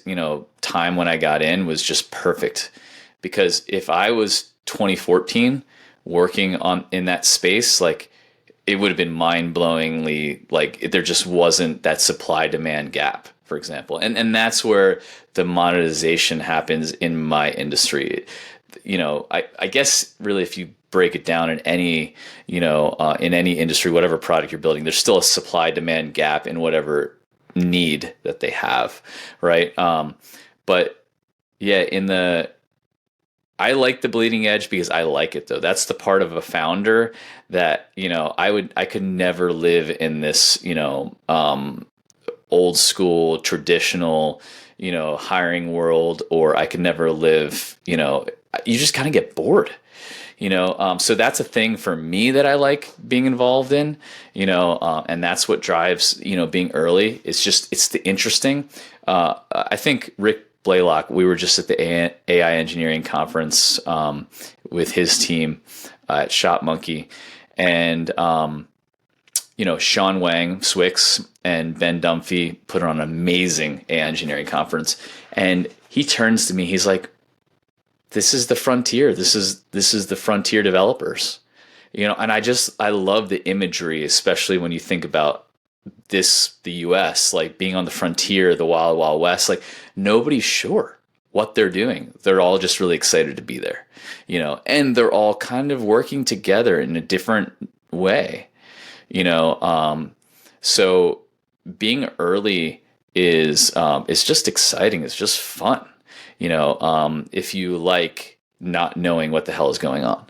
time when I got in was just perfect, because if I was 2014 working in that space, like it would have been mind-blowingly, like there just wasn't that supply-demand gap, for example. And that's where the monetization happens in my industry. I guess really if you break it down in any industry, whatever product you're building, there's still a supply-demand gap in whatever need that they have, right? But yeah, I like the bleeding edge because I like it though. That's the part of a founder that, I could never live in this, old school, traditional, hiring world, or I could never live, you just kind of get bored, so that's a thing for me that I like being involved in, and that's what drives, being early. It's the interesting. I think Rick Blaylock, we were just at the AI engineering conference with his team at Shop Monkey, and Sean Wang, Swix, and Ben Dunphy put on an amazing AI engineering conference. And he turns to me, he's like, "This is the frontier. This is the frontier developers." And I love the imagery, especially when you think about the US, like being on the frontier, the wild, wild west. Like nobody's sure what they're doing. They're all just really excited to be there, and they're all kind of working together in a different way. So being early is just exciting. It's just fun. If you like not knowing what the hell is going on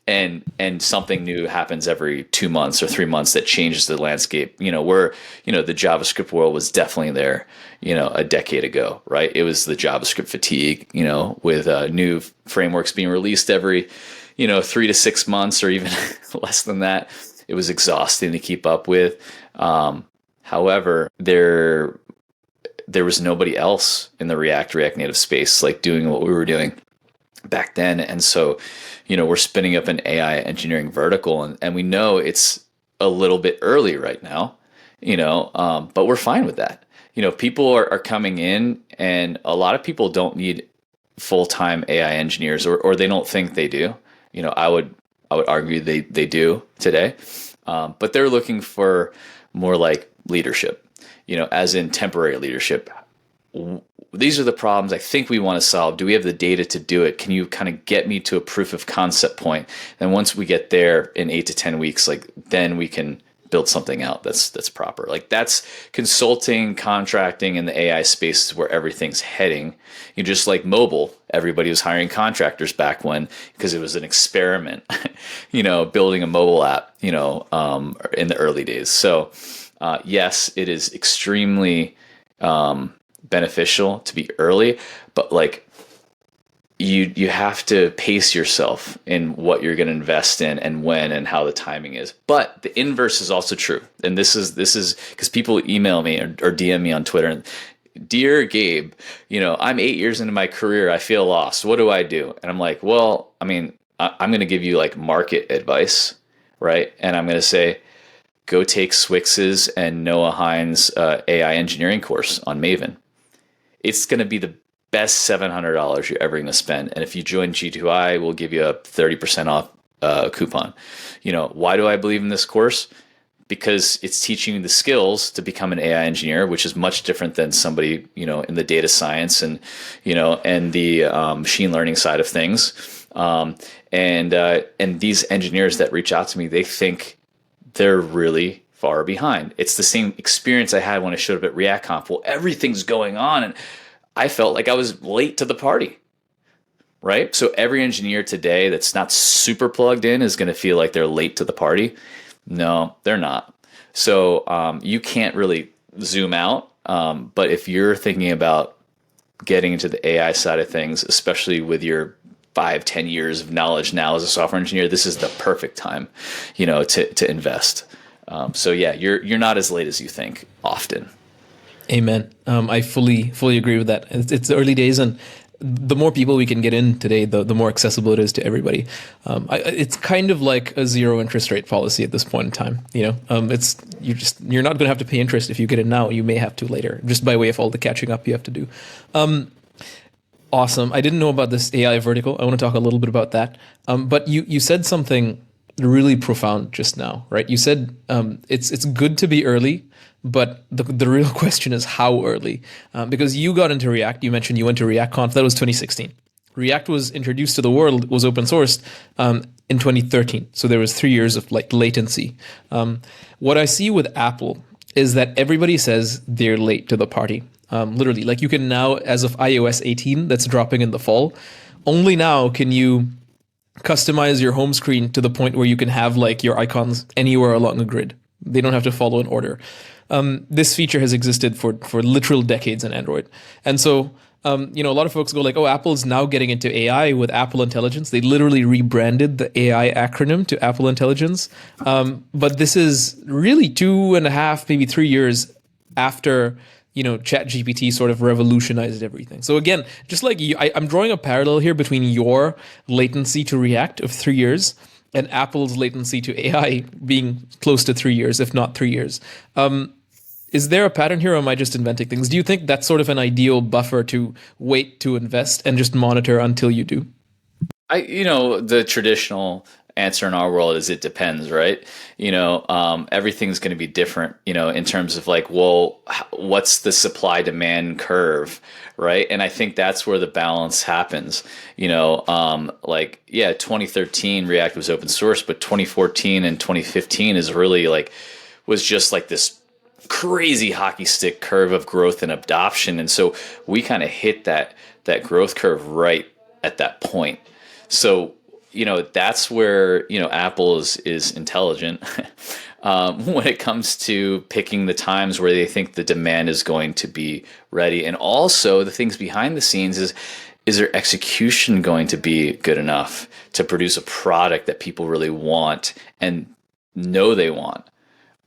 and something new happens every 2 months or 3 months that changes the landscape, where, the JavaScript world was definitely there, a decade ago, right? It was the JavaScript fatigue, with new frameworks being released every, 3 to 6 months or even less than that. It was exhausting to keep up with. However, there was nobody else in the React Native space like doing what we were doing back then. And so, we're spinning up an AI engineering vertical, and we know it's a little bit early right now, but we're fine with that. People are coming in, and a lot of people don't need full-time AI engineers, or they don't think they do. I would argue they do today, but they're looking for more like leadership, as in temporary leadership. These are the problems I think we want to solve. Do we have the data to do it? Can you kind of get me to a proof of concept point? And once we get there in 8 to 10 weeks, then we can build something out that's proper. That's consulting, contracting in the AI space is where everything's heading. Just like mobile, everybody was hiring contractors back when, because it was an experiment, building a mobile app, in the early days. So yes, it is extremely beneficial to be early, but you have to pace yourself in what you're going to invest in and when and how the timing is. But the inverse is also true. And this is because people email me or DM me on Twitter and, "Dear Gabe, I'm 8 years into my career. I feel lost. What do I do?" And I'm like, well, I'm going to give you market advice, right? And I'm going to say, go take Swix's and Noah Hines' AI engineering course on Maven. It's going to be the best $700 you're ever going to spend. And if you join G2I, we'll give you a 30% off coupon. Why do I believe in this course? Because it's teaching you the skills to become an AI engineer, which is much different than somebody, in the data science and the machine learning side of things. And these engineers that reach out to me, they think they're really far behind. It's the same experience I had when I showed up at ReactConf. Well, everything's going on, and I felt like I was late to the party, right? So every engineer today that's not super plugged in is going to feel like they're late to the party. No, they're not. So you can't really zoom out. But if you're thinking about getting into the AI side of things, especially with your 5-10 years of knowledge now as a software engineer, this is the perfect time, to invest. So yeah, you're not as late as you think often. Amen. I fully agree with that. It's the early days, and the more people we can get in today, the more accessible it is to everybody. It's kind of like a zero interest rate policy at this point in time. You're not going to have to pay interest if you get in now. You may have to later, just by way of all the catching up you have to do. Awesome. I didn't know about this AI vertical. I want to talk a little bit about that. But you said something really profound just now, right? You said it's good to be early, but the real question is how early. Because you got into React, you mentioned you went to ReactConf, that was 2016. React was introduced to the world, was open sourced in 2013. So there was 3 years of latency. What I see with Apple is that everybody says they're late to the party. Literally, you can now, as of iOS 18, that's dropping in the fall, only now can you customize your home screen to the point where you can have your icons anywhere along a grid. They don't have to follow an order. This feature has existed for literal decades in Android. And so, a lot of folks go oh, Apple's now getting into AI with Apple Intelligence. They literally rebranded the AI acronym to Apple Intelligence. But this is really 2.5, maybe 3 years after ChatGPT sort of revolutionized everything. So again, just like you, I'm drawing a parallel here between your latency to React of 3 years and Apple's latency to AI being close to 3 years, if not 3 years. Is there a pattern here, or am I just inventing things? Do you think that's sort of an ideal buffer to wait to invest and just monitor until you do? The traditional answer in our world is it depends, right? Everything's going to be different, in terms of what's the supply demand curve, right? And I think that's where the balance happens. 2013 React was open source, but 2014 and 2015 is really was just this crazy hockey stick curve of growth and adoption. And so we kind of hit that growth curve right at that point. So, that's where, Apple is intelligent when it comes to picking the times where they think the demand is going to be ready. And also the things behind the scenes is their execution going to be good enough to produce a product that people really want and know they want,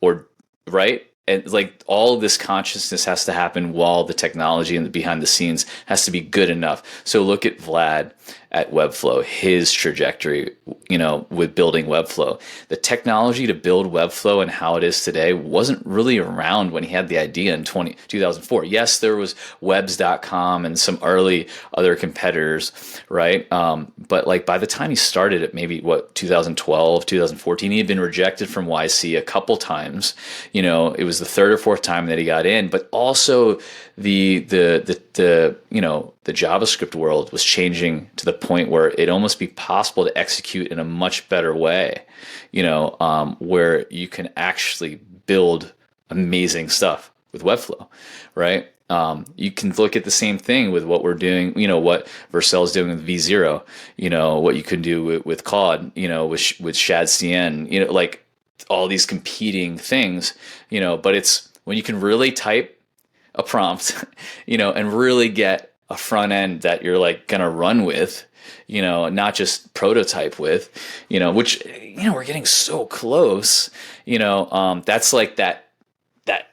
or right? And all this consciousness has to happen while the technology and the behind the scenes has to be good enough. So look at Vlad at Webflow, his trajectory, with building Webflow. The technology to build Webflow and how it is today wasn't really around when he had the idea in 2004. Yes, there was webs.com and some early other competitors, right? But like by the time he started at maybe 2012, 2014, he had been rejected from YC a couple times. It was the third or fourth time that he got in, but also the JavaScript world was changing to the point where it'd almost be possible to execute in a much better way, where you can actually build amazing stuff with Webflow, right? You can look at the same thing with what we're doing, what Vercel's doing with V0, what you can do with Claude, with Shad CN, like all these competing things, but it's when you can really type a prompt, and really get a front end that you're like going to run with, not just prototype with, which, we're getting so close, that's like that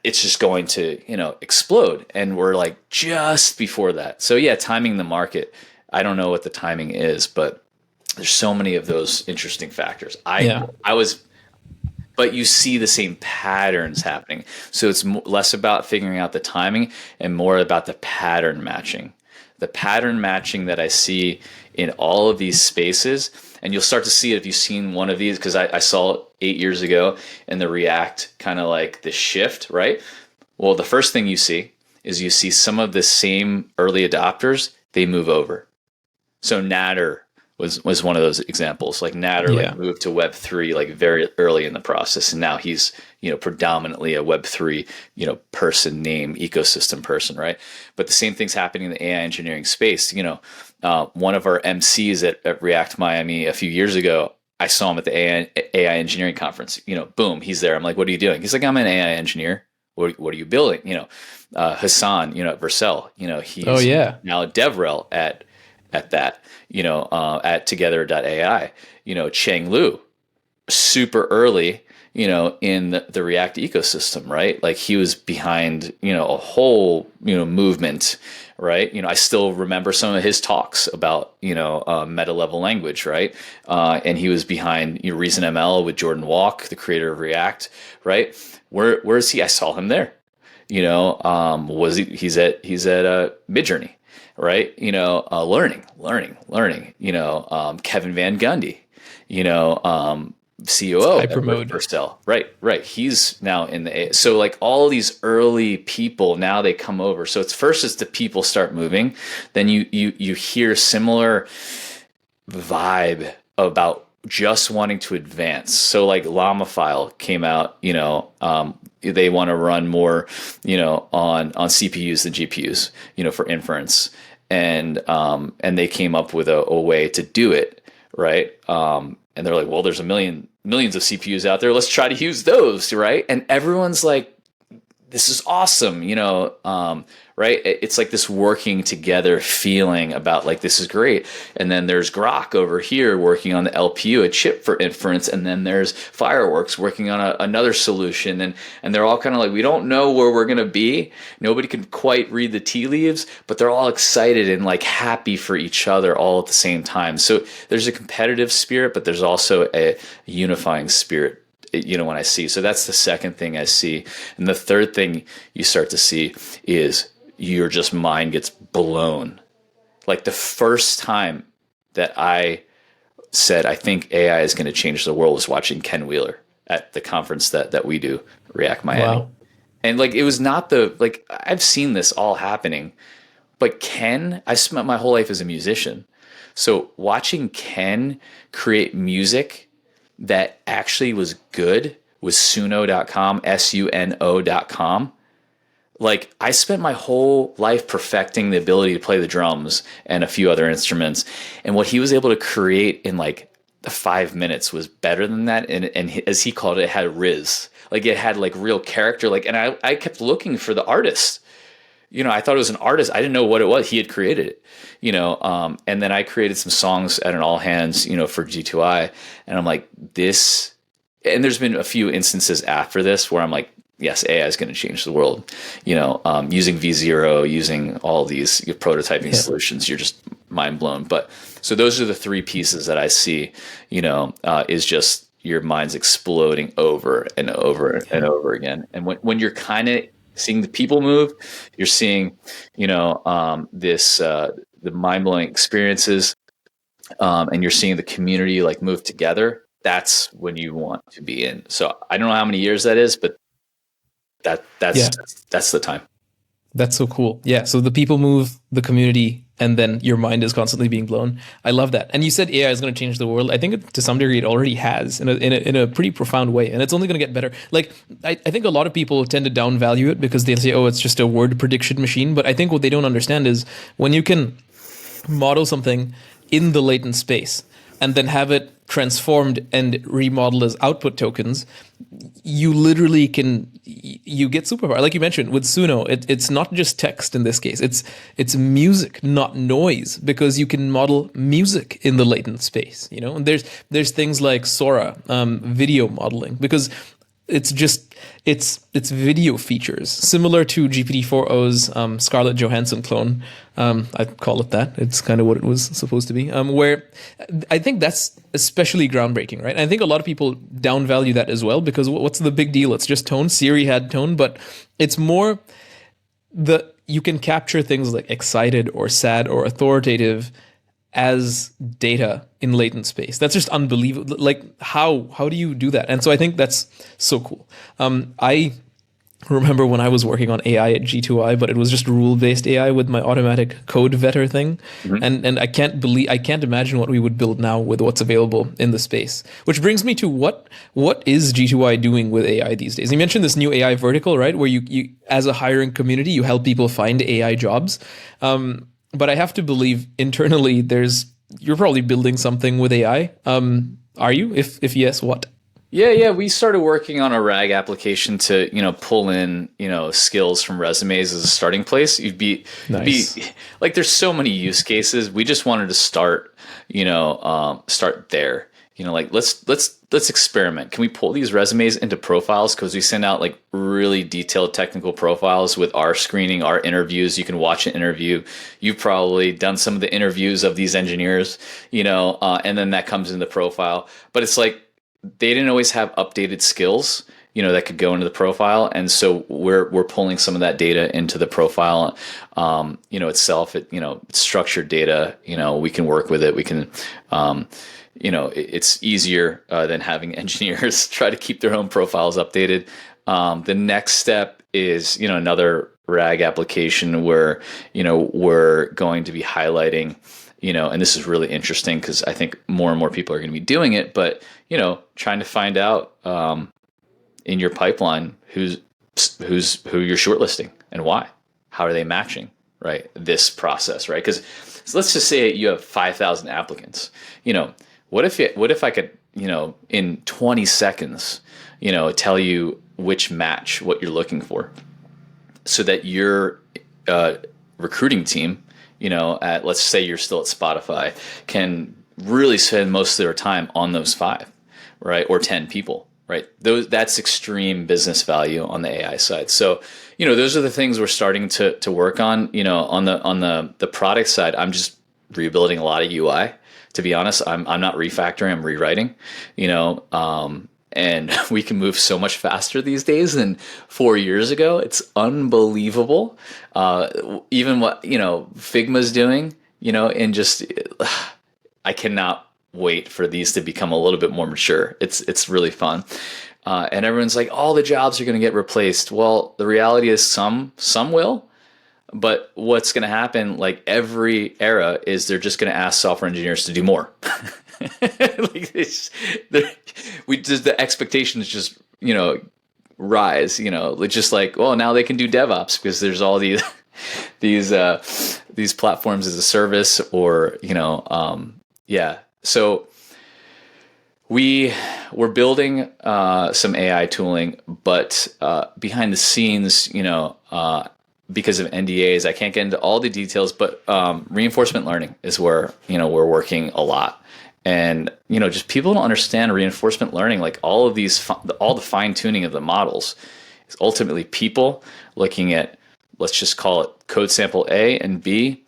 it's just going to, explode. And we're like just before that. So yeah, timing the market. I don't know what the timing is, but there's so many of those interesting factors. But you see the same patterns happening. So it's less about figuring out the timing and more about the pattern matching. The pattern matching that I see in all of these spaces, and you'll start to see it if you've seen one of these, because I saw it 8 years ago in the React kind of like the shift, right? Well, the first thing you see is you see some of the same early adopters, they move over. So Natter was one of those examples. Like Natter like moved to Web3 like very early in the process, and now he's predominantly a Web3 person, name, ecosystem person, right? But the same thing's happening in the AI engineering space. One of our MCs at React Miami a few years ago, I saw him at the AI engineering conference. Boom, he's there. I'm like, what are you doing? He's like, I'm an AI engineer. What are you building? Hassan, at Vercel, he's now a DevRel at that, at together.ai, Cheng Lu, super early, in the React ecosystem, right? Like he was behind, a whole, movement, right? I still remember some of his talks about, meta level language, right? And he was behind Reason ML with Jordan Walk, the creator of React, right? Where is he? I saw him there. He's at Midjourney, right? Learning. Kevin Van Gundy, COO at Vercel, right. He's now in the, so like all these early people, now they come over. So it's the people start moving. Then you hear similar vibe about just wanting to advance. So like Llama came out, they want to run more, on CPUs than GPUs, for inference. And they came up with a way to do it, right? And they're like, well, there's millions of CPUs out there. Let's try to use those, right? And everyone's like, this is awesome, right? It's like this working together feeling about like, this is great. And then there's Grok over here working on the LPU, a chip for inference. And then there's Fireworks working on another solution. And they're all kind of like, we don't know where we're going to be. Nobody can quite read the tea leaves, but they're all excited and like happy for each other all at the same time. So there's a competitive spirit, but there's also a unifying spirit, when I see. So that's the second thing I see. And the third thing you start to see is your just mind gets blown. Like the first time that I said, I think AI is going to change the world was watching Ken Wheeler at the conference that we do, React Miami. Wow. And like, it was not I've seen this all happening, but Ken, I spent my whole life as a musician. So watching Ken create music that actually was good was Suno.com, Suno.com. Like I spent my whole life perfecting the ability to play the drums and a few other instruments. And what he was able to create in like 5 minutes was better than that. And as he called it, it had riz. Like it had like real character. Like, and I kept looking for the artist. I thought it was an artist. I didn't know what it was. He had created it, and then I created some songs at an all hands, for G2I. And I'm like, this, and there's been a few instances after this where I'm like, yes, AI is going to change the world, using V0, using all these prototyping solutions. You're just mind blown. But so those are the three pieces that I see, is just your mind's exploding over and over and over again. And when you're kind of seeing the people move, you're seeing, the mind blowing experiences, and you're seeing the community like move together. That's when you want to be in. So I don't know how many years that is, but that's the time. That's so cool. Yeah. So the people move, the community, and then your mind is constantly being blown. I love that. And you said AI is going to change the world. I think to some degree it already has in a pretty profound way, and it's only going to get better. Like I think a lot of people tend to downvalue it because they say, "Oh, it's just a word prediction machine." But I think what they don't understand is when you can model something in the latent space and then have it transformed and remodeled as output tokens, you literally you get superpower. Like you mentioned with Suno, it's not just text in this case. It's music, not noise, because you can model music in the latent space. And there's things like Sora, video modeling, because it's video features similar to GPT-4o's Scarlett Johansson clone. I call it that. It's kind of what it was supposed to be. Where I think that's especially groundbreaking, right? And I think a lot of people downvalue that as well because what's the big deal? It's just tone. Siri had tone, but it's more you can capture things like excited or sad or authoritative as data in latent space. That's just unbelievable. Like how do you do that? And so I think that's so cool. I remember when I was working on AI at G2I, but it was just rule-based AI with my automatic code vetter thing. Mm-hmm. And I can't imagine what we would build now with what's available in the space. Which brings me to what is G2I doing with AI these days? You mentioned this new AI vertical, right? Where you as a hiring community, you help people find AI jobs. But I have to believe internally you're probably building something with AI. Are you? If yes, what? Yeah. We started working on a RAG application to, pull in, skills from resumes as a starting place. You'd be like, there's so many use cases. We just wanted to start there. Like let's experiment. Can we pull these resumes into profiles? Because we send out like really detailed technical profiles with our screening, our interviews. You can watch an interview. You've probably done some of the interviews of these engineers, and then that comes in the profile. But it's like they didn't always have updated skills, that could go into the profile. And so we're pulling some of that data into the profile, itself. It's structured data. We can work with it. We can. It's easier than having engineers try to keep their own profiles updated. The next step is, another RAG application where, we're going to be highlighting, and this is really interesting because I think more and more people are going to be doing it, but, trying to find out in your pipeline who you're shortlisting and why. How are they matching, right? This process, right? Because let's just say you have 5,000 applicants, What if I could, in 20 seconds, tell you which match what you're looking for, so that your recruiting team, let's say you're still at Spotify, can really spend most of their time on those 5, right, or 10 people, right? That's extreme business value on the AI side. So, those are the things we're starting to work on. On the product side, I'm just rebuilding a lot of UI. To be honest, I'm not refactoring, I'm rewriting, and we can move so much faster these days than 4 years ago. It's unbelievable. Even what, Figma's doing, and just, I cannot wait for these to become a little bit more mature. It's really fun. And everyone's like, all the jobs are going to get replaced. Well, the reality is some will. But what's going to happen, like every era, is they're just going to ask software engineers to do more. The expectations just, rise. It's just like, well, now they can do DevOps because there's all these platforms as a service, or So we're building some AI tooling, but behind the scenes, because of NDAs, I can't get into all the details, but reinforcement learning is where, we're working a lot. And, just people don't understand reinforcement learning, like all the fine tuning of the models is ultimately people looking at, let's just call it code sample A and B,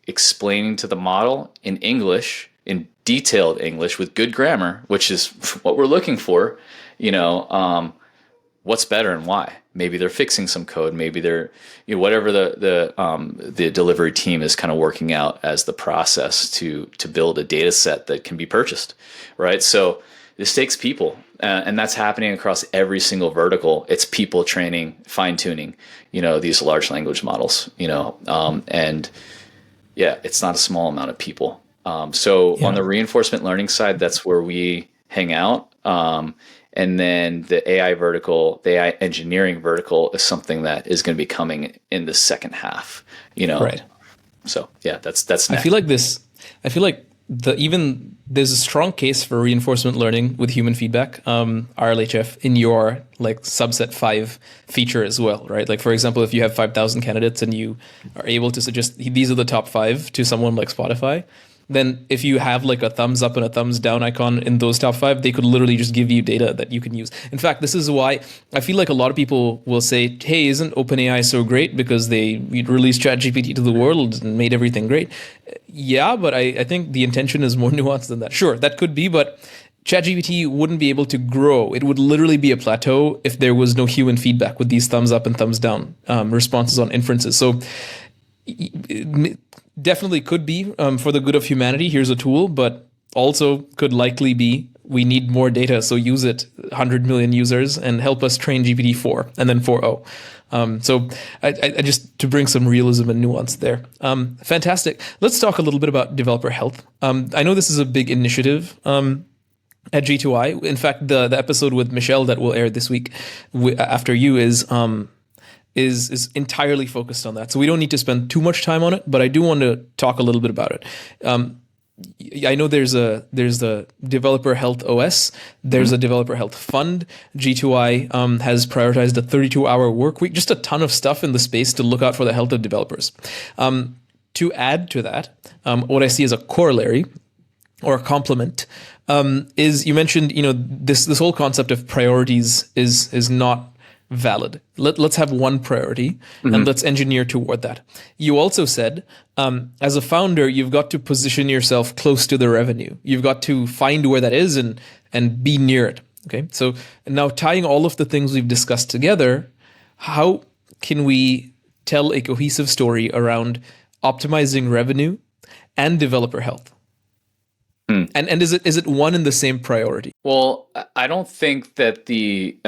explaining to the model in English, in detailed English with good grammar, which is what we're looking for, what's better and why. Maybe they're fixing some code. Maybe they're, whatever the delivery team is kind of working out as the process to build a data set that can be purchased, right? So this takes people, and that's happening across every single vertical. It's people training, fine tuning, these large language models, and yeah, it's not a small amount of people. So on the reinforcement learning side, that's where we hang out. And then the AI vertical, the AI engineering vertical is something that is going to be coming in the second half, Right. So yeah, that's next. I feel like there's a strong case for reinforcement learning with human feedback, RLHF, in your like subset 5 feature as well, right? Like, for example, if you have 5,000 candidates and you are able to suggest these are the top 5 to someone like Spotify, then if you have like a thumbs up and a thumbs down icon in those top 5, they could literally just give you data that you can use. In fact, this is why I feel like a lot of people will say, hey, isn't OpenAI so great because they released ChatGPT to the world and made everything great? Yeah, but I think the intention is more nuanced than that. Sure, that could be, but ChatGPT wouldn't be able to grow. It would literally be a plateau if there was no human feedback with these thumbs up and thumbs down responses on inferences. So definitely could be for the good of humanity. Here's a tool, but also could likely be we need more data, so use it 100 million users and help us train GPT-4 and then 4.0. So I just to bring some realism and nuance there. Fantastic. Let's talk a little bit about developer health. I know this is a big initiative at G2I. In fact, the episode with Michelle that will air this week after you is entirely focused on that. So we don't need to spend too much time on it, but I do want to talk a little bit about it. I know there's the Developer Health OS, there's a Developer Health Fund. G2I has prioritized a 32-hour work week, just a ton of stuff in the space to look out for the health of developers. To add to that, what I see as a corollary or a complement is you mentioned, this whole concept of priorities is not valid. Let's have one priority and let's engineer toward that. You also said, as a founder, you've got to position yourself close to the revenue. You've got to find where that is and be near it. Okay. So now tying all of the things we've discussed together, how can we tell a cohesive story around optimizing revenue and developer health? And is it one and the same priority? Well, I don't think that the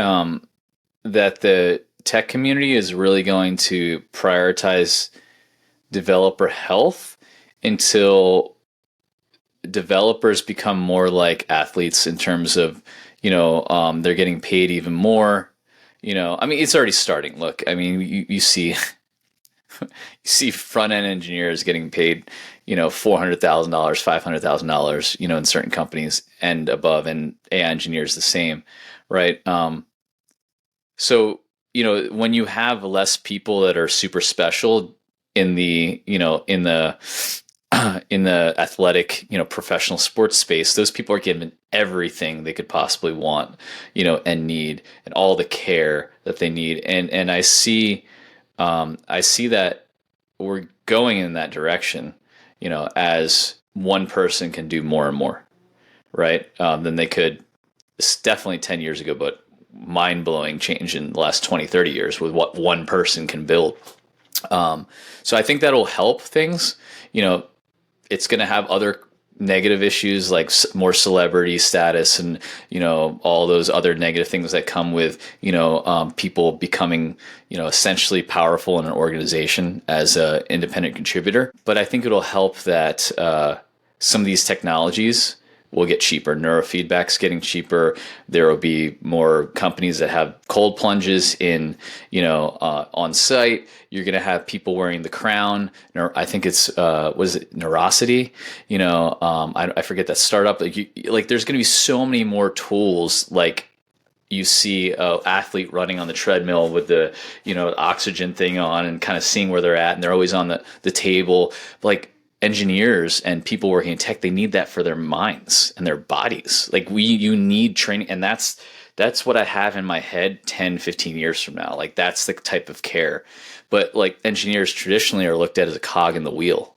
tech community is really going to prioritize developer health until developers become more like athletes in terms of, they're getting paid even more. I mean, it's already starting. Look, I mean, you see you see front end engineers getting paid, $400,000, $500,000, in certain companies and above, and AI engineers the same, right? So, when you have less people that are super special in the, in the athletic, professional sports space, those people are given everything they could possibly want, and need, and all the care that they need. And I see that we're going in that direction, as one person can do more and more, right? Than they could. It's definitely 10 years ago, but mind-blowing change in the last 20, 30 years with what one person can build. So I think that'll help things. It's going to have other negative issues like more celebrity status and, all those other negative things that come with, people becoming, essentially powerful in an organization as an independent contributor. But I think it'll help that some of these technologies will get cheaper. Neurofeedback's getting cheaper. There will be more companies that have cold plunges in, on site. You're going to have people wearing the crown. I think it's, was it Neurosity? I forget that startup. Like there's going to be so many more tools. Like you see an athlete running on the treadmill with the, oxygen thing on and kind of seeing where they're at. And they're always on the table. Like, engineers and people working in tech, they need that for their minds and their bodies. Like you need training. And that's what I have in my head 10, 15 years from now. Like that's the type of care. But like engineers traditionally are looked at as a cog in the wheel.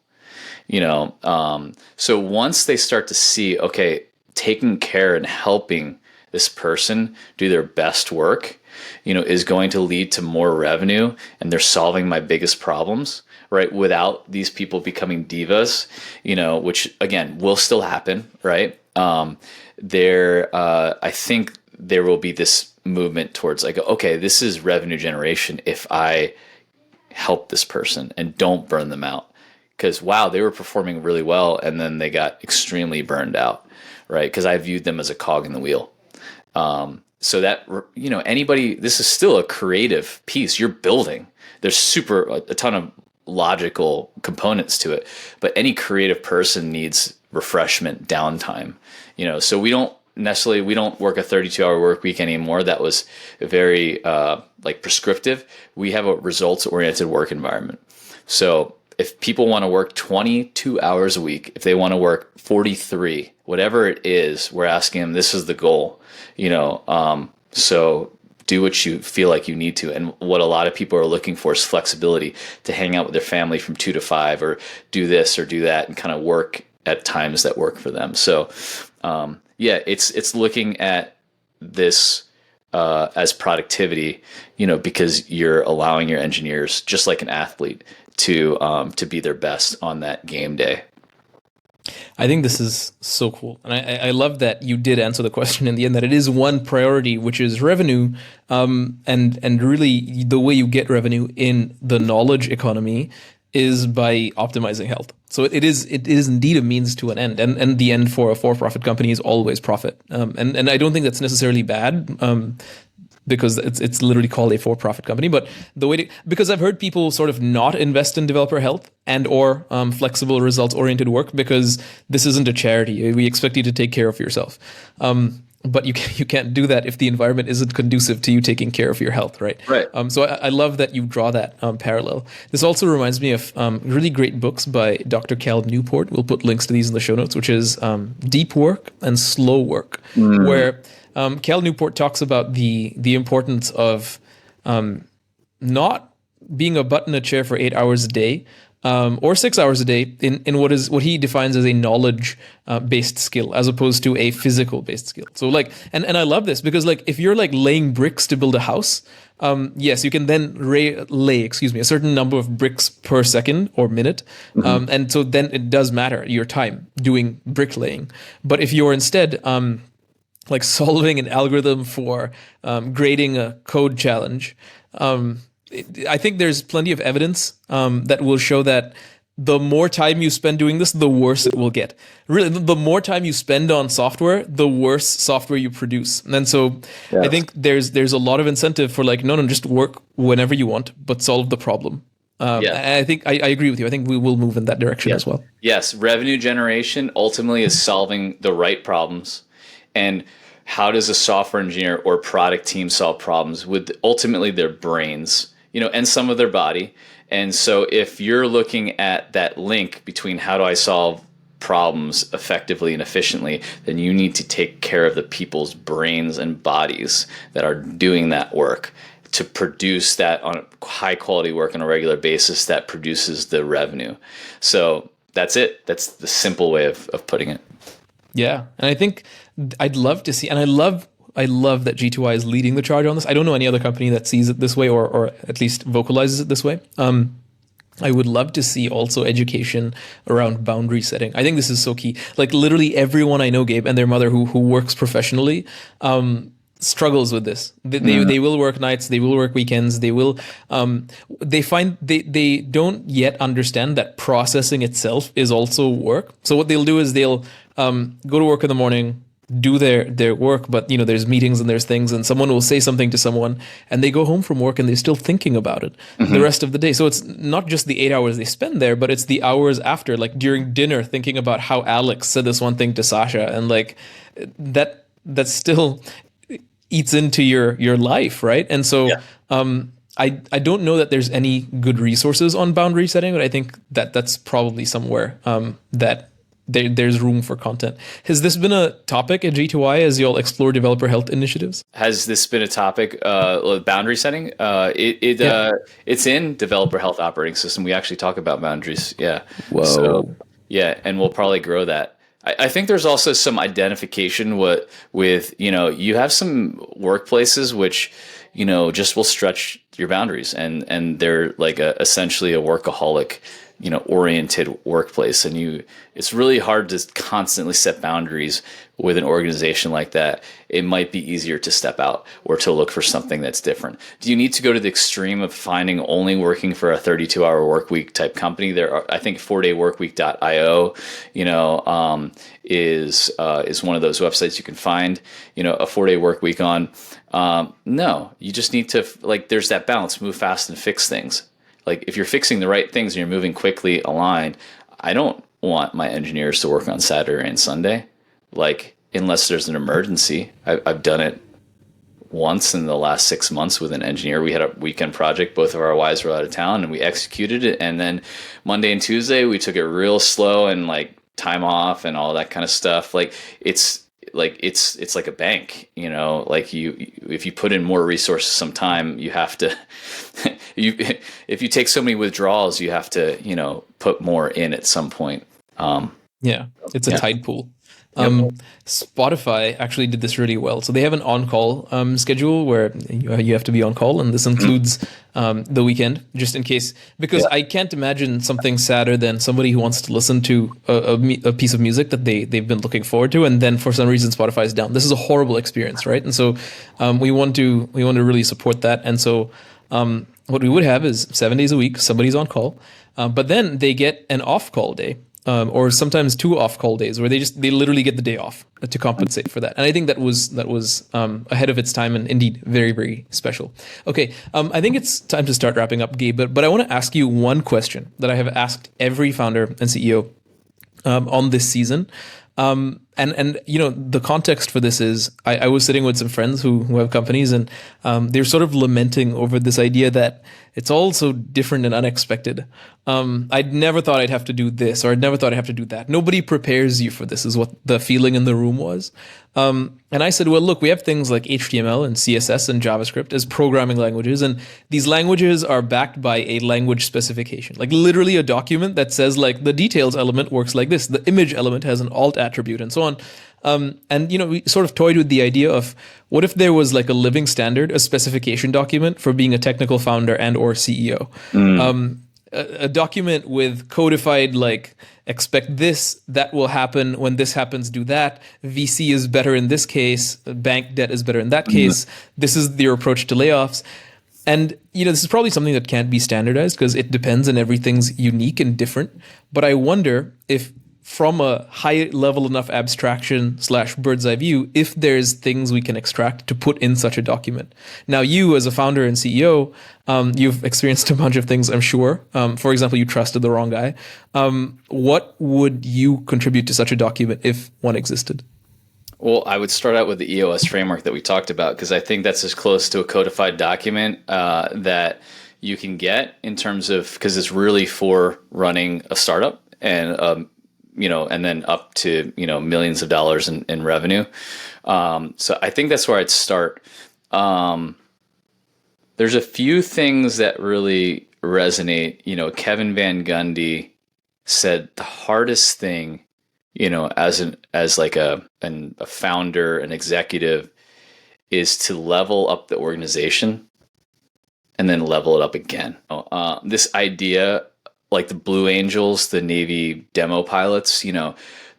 So once they start to see, okay, taking care and helping this person do their best work, is going to lead to more revenue, and they're solving my biggest problems, right? Without these people becoming divas, which again will still happen, right? I think there will be this movement towards like, okay, this is revenue generation if I help this person and don't burn them out. Because wow, they were performing really well and then they got extremely burned out, right? Because I viewed them as a cog in the wheel. So that, anybody, this is still a creative piece you're building. There's a ton of logical components to it, but any creative person needs refreshment, downtime, so we don't work a 32-hour work week anymore. That was very prescriptive. We have a results oriented work environment. So if people want to work 22 hours a week, if they want to work 43, whatever it is, we're asking them, this is the goal, so do what you feel like you need to. And what a lot of people are looking for is flexibility to hang out with their family from 2 to 5 or do this or do that and kind of work at times that work for them. So, it's looking at this as productivity, because you're allowing your engineers, just like an athlete, to be their best on that game day. I think this is so cool. And I love that you did answer the question in the end, that it is one priority, which is revenue. And really the way you get revenue in the knowledge economy is by optimizing health. So it is indeed a means to an end. And the end for a for-profit company is always profit. And I don't think that's necessarily bad. Because it's literally called a for-profit company, but because I've heard people sort of not invest in developer health and or flexible results-oriented work because this isn't a charity. We expect you to take care of yourself, but you can't do that if the environment isn't conducive to you taking care of your health, right? Right. So I love that you draw that parallel. This also reminds me of really great books by Dr. Cal Newport. We'll put links to these in the show notes, which is Deep Work and Slow Work, where Cal Newport talks about the importance of not being a butt in a chair for 8 hours a day or 6 hours a day in what he defines as a knowledge based skill as opposed to a physical based skill. So and I love this because if you're laying bricks to build a house, yes, you can then lay a certain number of bricks per second or minute. And so then it does matter your time doing bricklaying. But if you're instead solving an algorithm for grading a code challenge, I think there's plenty of evidence that will show that the more time you spend doing this, the worse it will get. Really, the more time you spend on software, the worse software you produce. And so I think there's a lot of incentive for no, just work whenever you want, but solve the problem. And I think I agree with you. I think we will move in that direction as well. Yes, revenue generation ultimately is solving the right problems. And how does a software engineer or product team solve problems with ultimately their brains, and some of their body? And so if you're looking at that link between how do I solve problems effectively and efficiently, then you need to take care of the people's brains and bodies that are doing that work to produce that on high quality work on a regular basis that produces the revenue. So that's it. That's the simple way of putting it. Yeah. And I think I'd love to see, and I love that G2I is leading the charge on this. I don't know any other company that sees it this way or at least vocalizes it this way. I would love to see also education around boundary setting. I think this is so key. Literally everyone I know, Gabe, and their mother who works professionally, struggles with this. They will work nights, they will work weekends, they will they don't yet understand that processing itself is also work. So what they'll do is they'll go to work in the morning, do their work, but there's meetings and there's things, and someone will say something to someone, and they go home from work and they're still thinking about it the rest of the day. So it's not just the 8 hours they spend there, but it's the hours after, during dinner, thinking about how Alex said this one thing to Sasha, and that still eats into your life, right? And so I don't know that there's any good resources on boundary setting, but I think that's probably somewhere that there's room for content. Has this been a topic at G2I as you all explore developer health initiatives? Has this been a topic, boundary setting? It's in developer health operating system. We actually talk about boundaries. Yeah. Whoa. So, Yeah, and we'll probably grow that. I think there's also some identification with, you have some workplaces which, just will stretch your boundaries, and they're like essentially a workaholic, oriented workplace. And it's really hard to constantly set boundaries with an organization like that. It might be easier to step out or to look for something that's different. Do you need to go to the extreme of finding only working for a 32-hour work week type company? There are, I think, 4dayworkweek.io, is one of those websites you can find, a 4-day work week on. No, you just need to, like, there's that balance, move fast and fix things. Like, if you're fixing the right things and you're moving quickly aligned, I don't want my engineers to work on Saturday and Sunday, like, unless there's an emergency. I've done it once in the last 6 months with an engineer. We had a weekend project. Both of our wives were out of town, and we executed it. And then Monday and Tuesday, we took it real slow and like time off and all that kind of stuff. Like, it's like a bank, like if you put in more resources sometime, you have to if you take so many withdrawals, you have to put more in at some point. Yeah, it's a tide pool. Spotify actually did this really well. So they have an on-call schedule where you have to be on call, and this includes the weekend, just in case. Because I can't imagine something sadder than somebody who wants to listen to a piece of music that they've been looking forward to, and then for some reason Spotify is down. This is a horrible experience, right? And so we want to really support that. And so what we would have is 7 days a week, somebody's on call, but then they get an off-call day. Or sometimes 2 off-call days where they literally get the day off to compensate for that. And I think that was ahead of its time, and indeed very, very special. Okay, I think it's time to start wrapping up, Gabe. But I want to ask you one question that I have asked every founder and CEO on this season. And the context for this is I was sitting with some friends who have companies, and they're sort of lamenting over this idea that it's all so different and unexpected. I'd never thought I'd have to do this, or I'd never thought I'd have to do that. Nobody prepares you for this, is what the feeling in the room was. And I said, well, look, we have things like HTML and CSS and JavaScript as programming languages. And these languages are backed by a language specification, like literally a document that says, like, the details element works like this. The image element has an alt attribute and so on. And we sort of toyed with the idea of what if there was like a living standard, a specification document for being a technical founder and or CEO. A document with codified, like, expect this, that will happen, when this happens, do that. VC is better in this case, bank debt is better in that case. This is your approach to layoffs. And this is probably something that can't be standardized because it depends and everything's unique and different. But I wonder if, from a high level enough abstraction / bird's eye view, if there's things we can extract to put in such a document. Now, you as a founder and CEO, you've experienced a bunch of things, I'm sure. For example, you trusted the wrong guy. What would you contribute to such a document if one existed? Well, I would start out with the EOS framework that we talked about, because I think that's as close to a codified document that you can get, in terms of, because it's really for running a startup and and then up to, millions of dollars in revenue. So I think that's where I'd start. There's a few things that really resonate. Kevin Van Gundy said the hardest thing, as a founder, an executive, is to level up the organization and then level it up again. This idea, like the Blue Angels, the Navy demo pilots,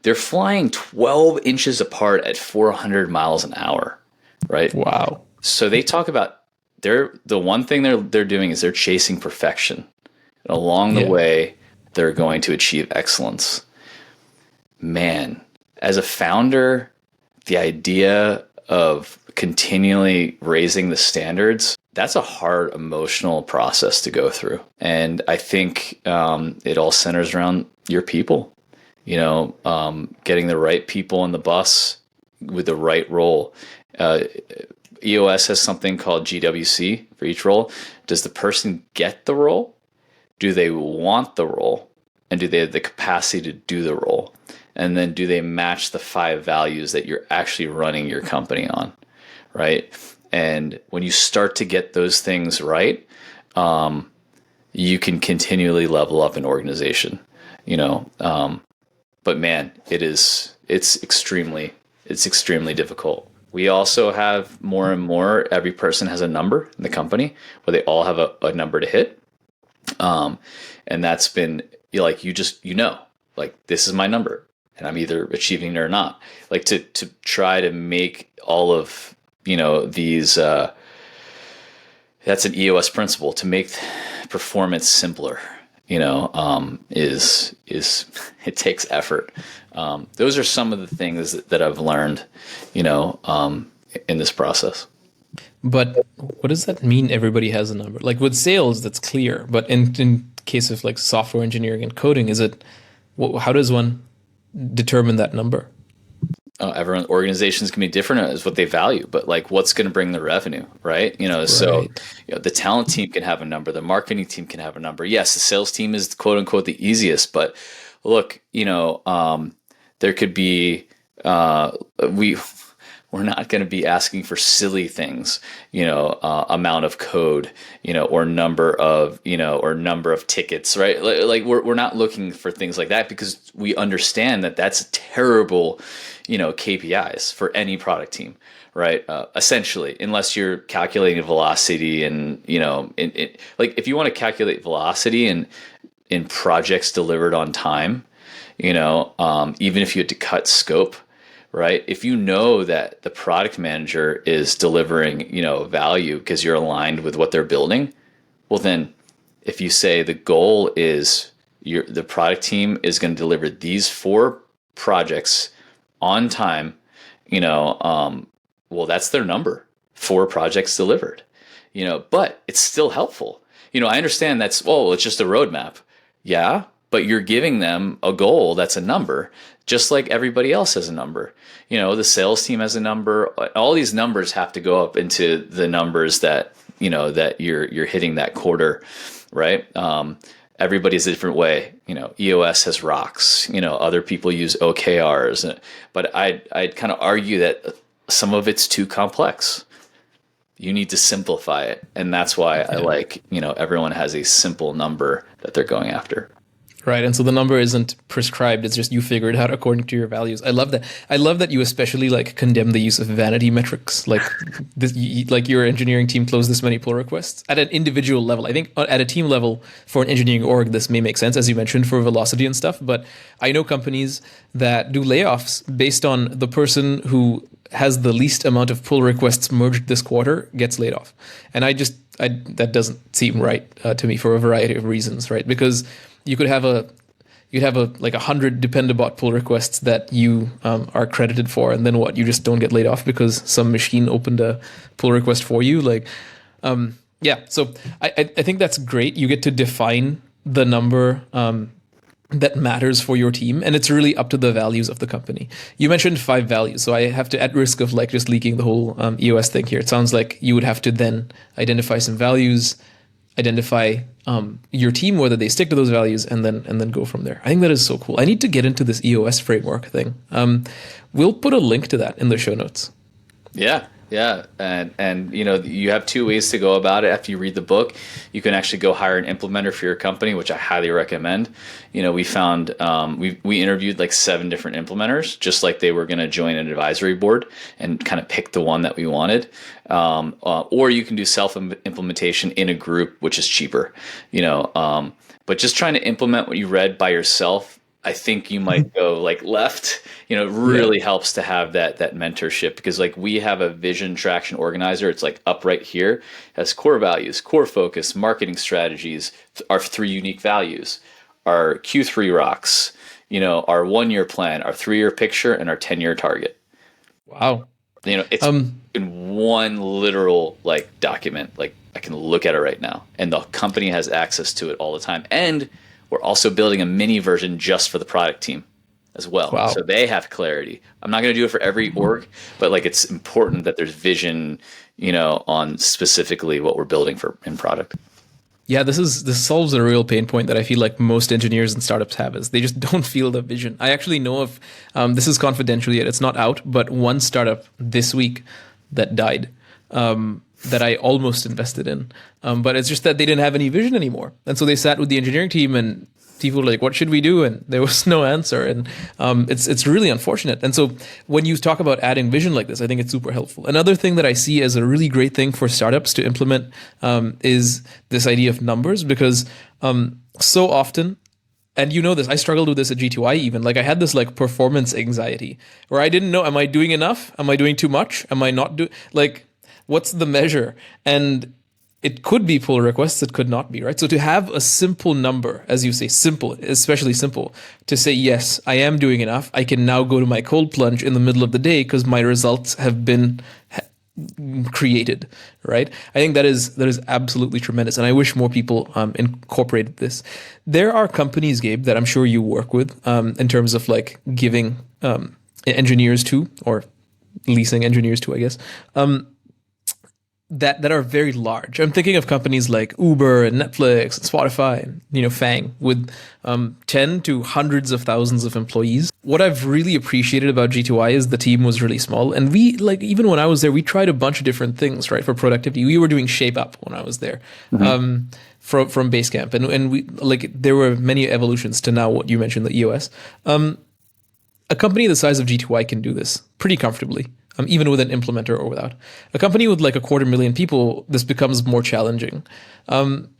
they're flying 12 inches apart at 400 miles an hour, right? Wow. So they talk about the one thing they're doing is they're chasing perfection. And along the way, they're going to achieve excellence. Man, as a founder, the idea of continually raising the standards, that's a hard emotional process to go through. And I think it all centers around your people, getting the right people on the bus with the right role. EOS has something called GWC for each role. Does the person get the role? Do they want the role? And do they have the capacity to do the role? And then do they match the 5 values that you're actually running your company on, right? And when you start to get those things right, you can continually level up an organization. but man, it's extremely difficult. We also have more and more, every person has a number in the company where they all have a number to hit. And that's been like, like, this is my number and I'm either achieving it or not. Like to try to make all of, these, that's an EOS principle, to make performance simpler, is it takes effort. Those are some of the things that I've learned, in this process. But what does that mean? Everybody has a number. Like with sales, that's clear. But in case of like software engineering and coding, how does one determine that number? Everyone, organizations can be different as what they value, but like, what's going to bring the revenue, right? So the talent team can have a number, the marketing team can have a number. Yes, the sales team is quote unquote the easiest, but look, there could be we're not going to be asking for silly things, amount of code, or number of tickets, right? Like we're not looking for things like that, because we understand that that's terrible, KPIs for any product team, right? Essentially, unless you're calculating velocity and, like if you want to calculate velocity in projects delivered on time, even if you had to cut scope, right? If you know that the product manager is delivering, value because you're aligned with what they're building, well, then if you say the goal is the product team is going to deliver these 4 projects on time, well, that's their number, 4 projects delivered, but it's still helpful. I understand it's just a roadmap. Yeah, but you're giving them a goal that's a number, just like everybody else has a number. The sales team has a number. All these numbers have to go up into the numbers that, that you're hitting that quarter, right? Everybody's a different way. EOS has rocks. Other people use OKRs. But I'd kind of argue that some of it's too complex. You need to simplify it. And that's why I like, everyone has a simple number that they're going after. Right. And so the number isn't prescribed. It's just you figure it out according to your values. I love that. I love that you especially like condemn the use of vanity metrics. Like this, like your engineering team closed this many pull requests at an individual level. I think at a team level for an engineering org, this may make sense, as you mentioned, for velocity and stuff. But I know companies that do layoffs based on the person who has the least amount of pull requests merged this quarter gets laid off. And that doesn't seem right to me for a variety of reasons, right? Because you could have like 100 Dependabot pull requests that you are credited for, and then what? You just don't get laid off because some machine opened a pull request for you. Like, So I think that's great. You get to define the number that matters for your team, and it's really up to the values of the company. You mentioned 5 values, so I have to, at risk of like just leaking the whole EOS thing here. It sounds like you would have to then identify some values, identify your team, whether they stick to those values, and then go from there. I think that is so cool. I need to get into this EOS framework thing. We'll put a link to that in the show notes. Yeah. And you have 2 ways to go about it. After you read the book, you can actually go hire an implementer for your company, which I highly recommend. We found we interviewed like 7 different implementers, just like they were going to join an advisory board, and kind of pick the one that we wanted. Or you can do self-implementation in a group, which is cheaper. But just trying to implement what you read by yourself, I think you might go like left. It really helps to have that mentorship, because like we have a vision traction organizer. It's like up right here, it has core values, core focus, marketing strategies, our 3 unique values, our Q3 rocks, our 1-year plan, our 3-year picture, and our 10-year target. Wow. It's in one literal like document. Like I can look at it right now, and the company has access to it all the time. And we're also building a mini version just for the product team as well. Wow. So they have clarity. I'm not going to do it for every org, but like it's important that there's vision, on specifically what we're building in product. Yeah, this solves a real pain point that I feel like most engineers and startups have, is they just don't feel the vision. I actually know of, this is confidential yet, it's not out, but one startup this week that died. That I almost invested in. But it's just that they didn't have any vision anymore. And so they sat with the engineering team and people were like, what should we do? And there was no answer. And it's really unfortunate. And so when you talk about adding vision like this, I think it's super helpful. Another thing that I see as a really great thing for startups to implement is this idea of numbers, because so often, and you know this, I struggled with this at G2I even. Like I had this like performance anxiety where I didn't know, am I doing enough? Am I doing too much? Am I not doing, like, what's the measure? And it could be pull requests, it could not be, right? So to have a simple number, as you say, simple, especially simple, to say, yes, I am doing enough. I can now go to my cold plunge in the middle of the day because my results have been created, right? I think that is absolutely tremendous, and I wish more people incorporated this. There are companies, Gabe, that I'm sure you work with in terms of like giving engineers to, or leasing engineers to, I guess, that are very large. I'm thinking of companies like Uber and Netflix and Spotify and, you know, Fang, with 10 to hundreds of thousands of employees. What I've really appreciated about G2I is the team was really small. And we, like, even when I was there, we tried a bunch of different things, right, for productivity. We were doing Shape Up when I was there. From Basecamp. And we, like, there were many evolutions to now what you mentioned, the EOS. A company the size of G2I can do this pretty comfortably. Even with an implementer or without. A company with like 250,000 people, this becomes more challenging.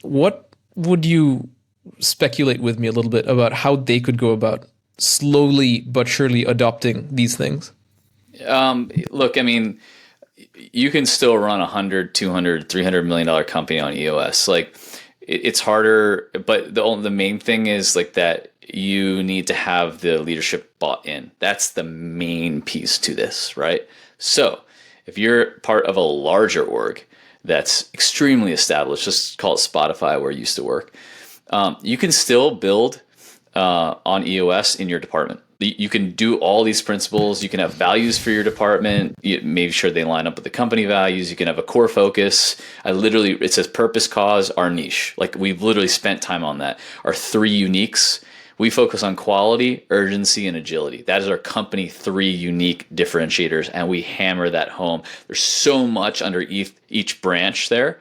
What would you speculate with me a little bit about how they could go about slowly but surely adopting these things? Look, I mean, you can still run 100, 200, $300 million company on EOS. Like, it's harder, but the main thing is like that you need to have the leadership bought in. That's the main piece to this, right? So if you're part of a larger org that's extremely established, just call it Spotify where you used to work, you can still build on EOS in your department. You can do all these principles. You can have values for your department. Make sure they line up with the company values. You can have a core focus. It says purpose, cause, our niche. Like, we've literally spent time on that. Our 3 uniques. We focus on quality, urgency, and agility. That is our company 3 unique differentiators, and we hammer that home. There's so much under each branch there,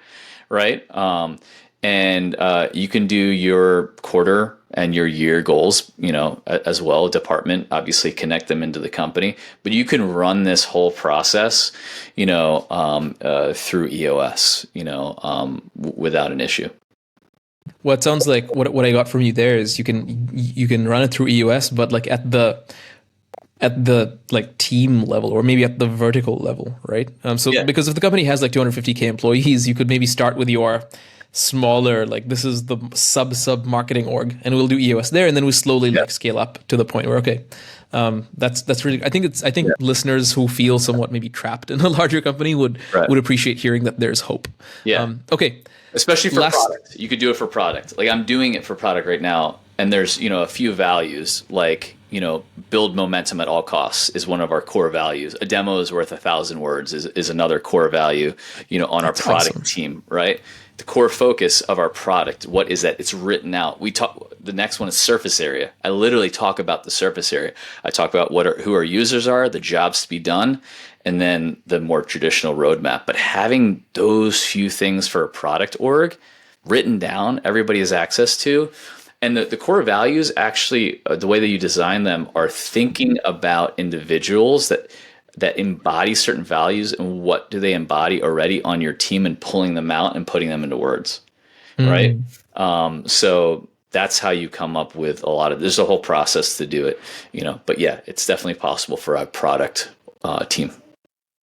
right? And you can do your quarter and your year goals, you know, as well. Department, obviously connect them into the company, but you can run this whole process, you know, through EOS, you know, without an issue. Well, it sounds like what I got from you there is you can run it through EOS, but like at the like team level, or maybe at the vertical level, right? Because if the company has like 250K employees, you could maybe start with your smaller, like, this is the sub marketing org, and we'll do EOS there, and then we slowly like scale up to the point where, okay, that's really, I think listeners who feel somewhat maybe trapped in a larger company would appreciate hearing that there's hope. Okay. Especially for product. You could do it for product. Like, I'm doing it for product right now, and there's, you know, a few values, like, you know, build momentum at all costs is one of our core values. A demo is worth 1,000 words is another core value, you know, on our product team, right? The core focus of our product, what is that? It's written out. The next one is surface area. I literally talk about the surface area. I talk about who our users are, the jobs to be done, and then the more traditional roadmap. But having those few things for a product org written down, everybody has access to. And the core values, actually, the way that you design them are thinking about individuals that embody certain values, and what do they embody already on your team, and pulling them out and putting them into words, right? So that's how you come up with there's a whole process to do it, you know. But yeah, it's definitely possible for a product team.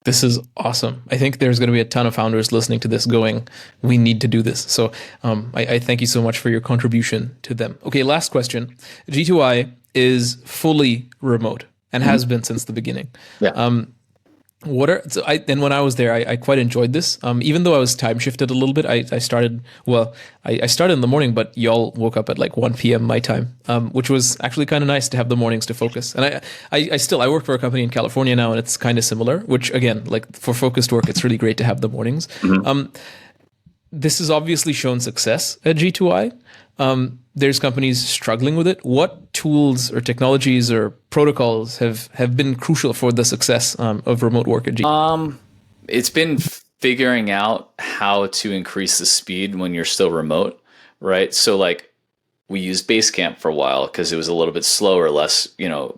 This is awesome. I think there's going to be a ton of founders listening to this going, we need to do this. So I thank you so much for your contribution to them. Okay, last question. G2I is fully remote and has been since the beginning. And when I was there, I quite enjoyed this. Even though I was time shifted a little bit, I started in the morning, but y'all woke up at like 1 p.m. my time, which was actually kind of nice to have the mornings to focus. And I work for a company in California now, and it's kind of similar, which again, like for focused work, it's really great to have the mornings. This has obviously shown success at G2I. There's companies struggling with it. What tools or technologies or protocols have been crucial for the success of remote work at G2I? It's been figuring out how to increase the speed when you're still remote, right? So like, we used Basecamp for a while because it was a little bit slower, less,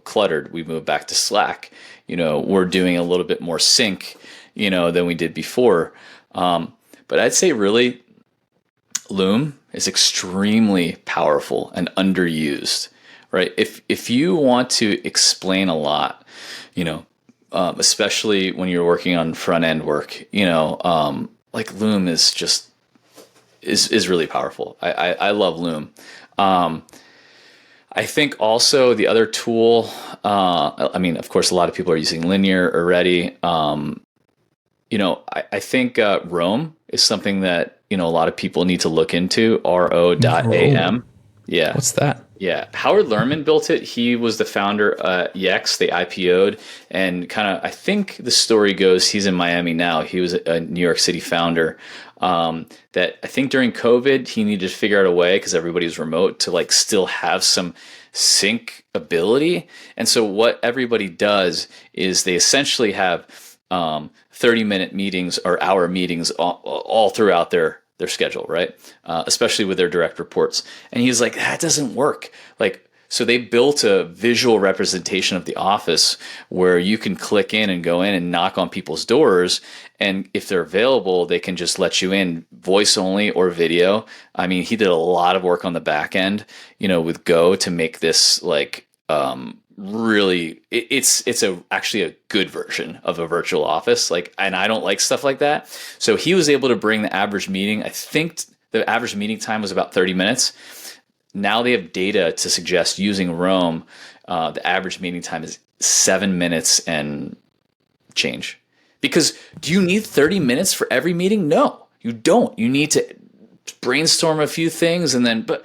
cluttered. We moved back to Slack. We're doing a little bit more sync, than we did before. But I'd say really Loom is extremely powerful and underused, right? If you want to explain a lot, especially when you're working on front end work, like Loom is just is really powerful. I love Loom. I think also the other tool, of course, a lot of people are using Linear already. I think Rome is something that, a lot of people need to look into, Rome. ro.am. Yeah. What's that? Yeah. Howard Lerman built it. He was the founder at Yext. They IPO'd, and kind of, I think the story goes, he's in Miami now. He was a New York City founder. That I think during COVID, he needed to figure out a way, because everybody was remote, to like still have some sync ability. And so what everybody does is they essentially have 30-minute meetings or hour meetings all throughout their schedule, right? Especially with their direct reports. And he's like, that doesn't work. So they built a visual representation of the office where you can click in and go in and knock on people's doors. And if they're available, they can just let you in, voice only or video. I mean, he did a lot of work on the back end, with Go to make this really, it's actually a good version of a virtual office. And I don't like stuff like that. So he was able to bring the average meeting. I think the average meeting time was about 30 minutes. Now they have data to suggest using Rome, the average meeting time is 7 minutes and change. Because do you need 30 minutes for every meeting? No, you don't. You need to brainstorm a few things, and then, but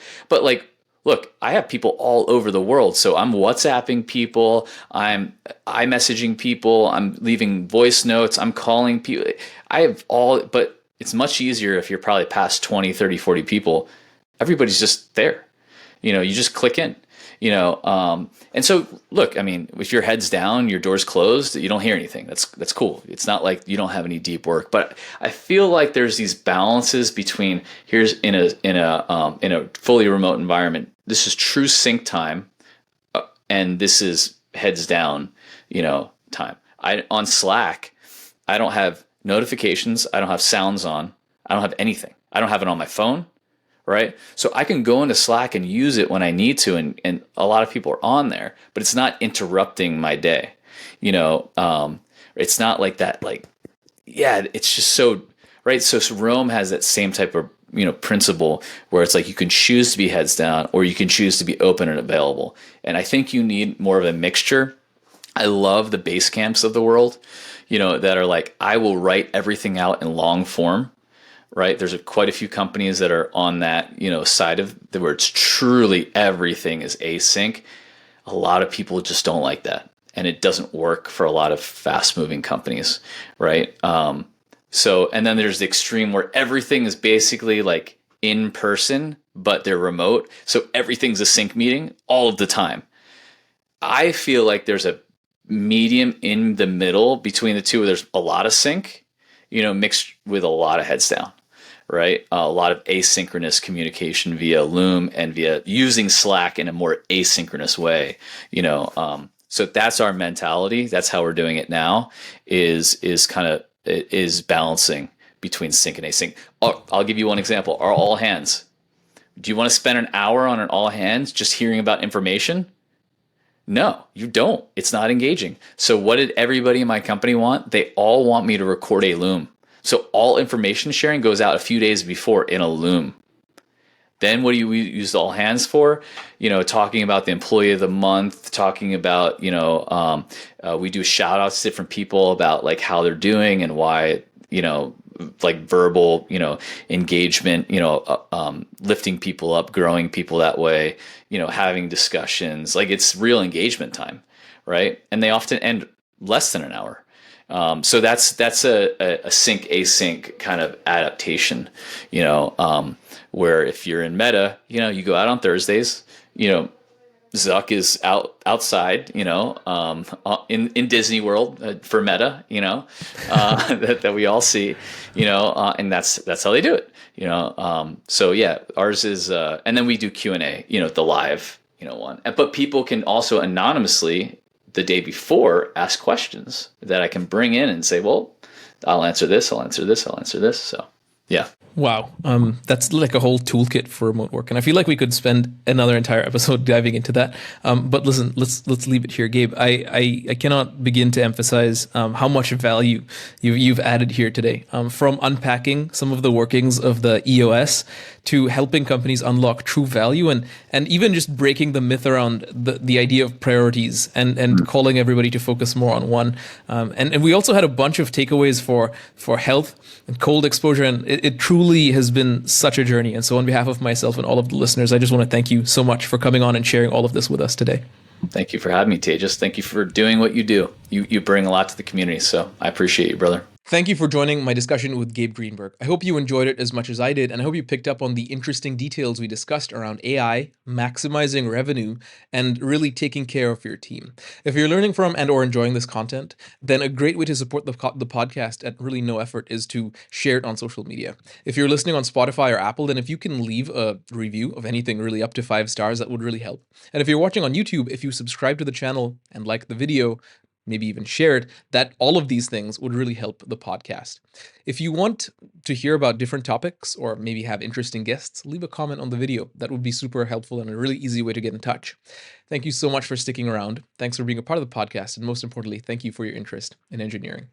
look, I have people all over the world. So I'm WhatsApping people, I'm iMessaging people, I'm leaving voice notes, I'm calling people. But it's much easier if you're probably past 20, 30, 40 people. Everybody's just there. You just click in, and so look, if your head's down, your door's closed, you don't hear anything. That's cool. It's not like you don't have any deep work, but I feel like there's these balances between here's in a fully remote environment. This is true sync time, and this is heads down, time. On Slack, I don't have notifications. I don't have sounds on. I don't have anything. I don't have it on my phone. Right. So I can go into Slack and use it when I need to. And a lot of people are on there, but it's not interrupting my day. It's not like that. It's just so right. So Rome has that same type of, principle where it's like you can choose to be heads down or you can choose to be open and available. And I think you need more of a mixture. I love the base camps of the world, that are like, I will write everything out in long form. Right, there's quite a few companies that are on that side of where it's truly everything is async. A lot of people just don't like that, and it doesn't work for a lot of fast-moving companies, right? So, and then there's the extreme where everything is basically like in person, but they're remote, so everything's a sync meeting all of the time. I feel like there's a medium in the middle between the two, where there's a lot of sync, mixed with a lot of heads down. Right? A lot of asynchronous communication via Loom and via using Slack in a more asynchronous way, so that's our mentality. That's how we're doing it now is balancing between sync and async. I'll give you one example. Our all hands. Do you want to spend an hour on an all hands just hearing about information? No, you don't. It's not engaging. So what did everybody in my company want? They all want me to record a Loom. So all information sharing goes out a few days before in a Loom. Then what do you use the all hands for? Talking about the employee of the month, talking about, we do shout outs to different people about like how they're doing and why, like verbal, engagement, lifting people up, growing people that way, having discussions. Like it's real engagement time, right? And they often end less than an hour. So that's a sync async kind of adaptation, where if you're in Meta, you go out on Thursdays, Zuck is outside, in Disney World for Meta, that we all see, and that's how they do it, So yeah, ours is, and then we do Q&A, the live, one. But people can also anonymously the day before ask questions that I can bring in and say, well, I'll answer this, I'll answer this, I'll answer this. So yeah. Wow. That's like a whole toolkit for remote work. And I feel like we could spend another entire episode diving into that. But listen, let's leave it here, Gabe. I cannot begin to emphasize how much value you've added here today. From unpacking some of the workings of the EOS to helping companies unlock true value and even just breaking the myth around the idea of priorities and calling everybody to focus more on one. And we also had a bunch of takeaways for health and cold exposure, and it truly has been such a journey. And so on behalf of myself and all of the listeners, I just want to thank you so much for coming on and sharing all of this with us today. Thank you for having me, Tejas. Thank you for doing what you do. You bring a lot to the community, so I appreciate you, brother. Thank you for joining my discussion with Gabe Greenberg. I hope you enjoyed it as much as I did, and I hope you picked up on the interesting details we discussed around AI, maximizing revenue, and really taking care of your team. If you're learning from and or enjoying this content, then a great way to support the podcast at really no effort is to share it on social media. If you're listening on Spotify or Apple, then if you can leave a review of anything really up to 5 stars, that would really help. And if you're watching on YouTube, if you subscribe to the channel and like the video, maybe even share it, that all of these things would really help the podcast. If you want to hear about different topics or maybe have interesting guests, leave a comment on the video. That would be super helpful and a really easy way to get in touch. Thank you so much for sticking around. Thanks for being a part of the podcast. And most importantly, thank you for your interest in engineering.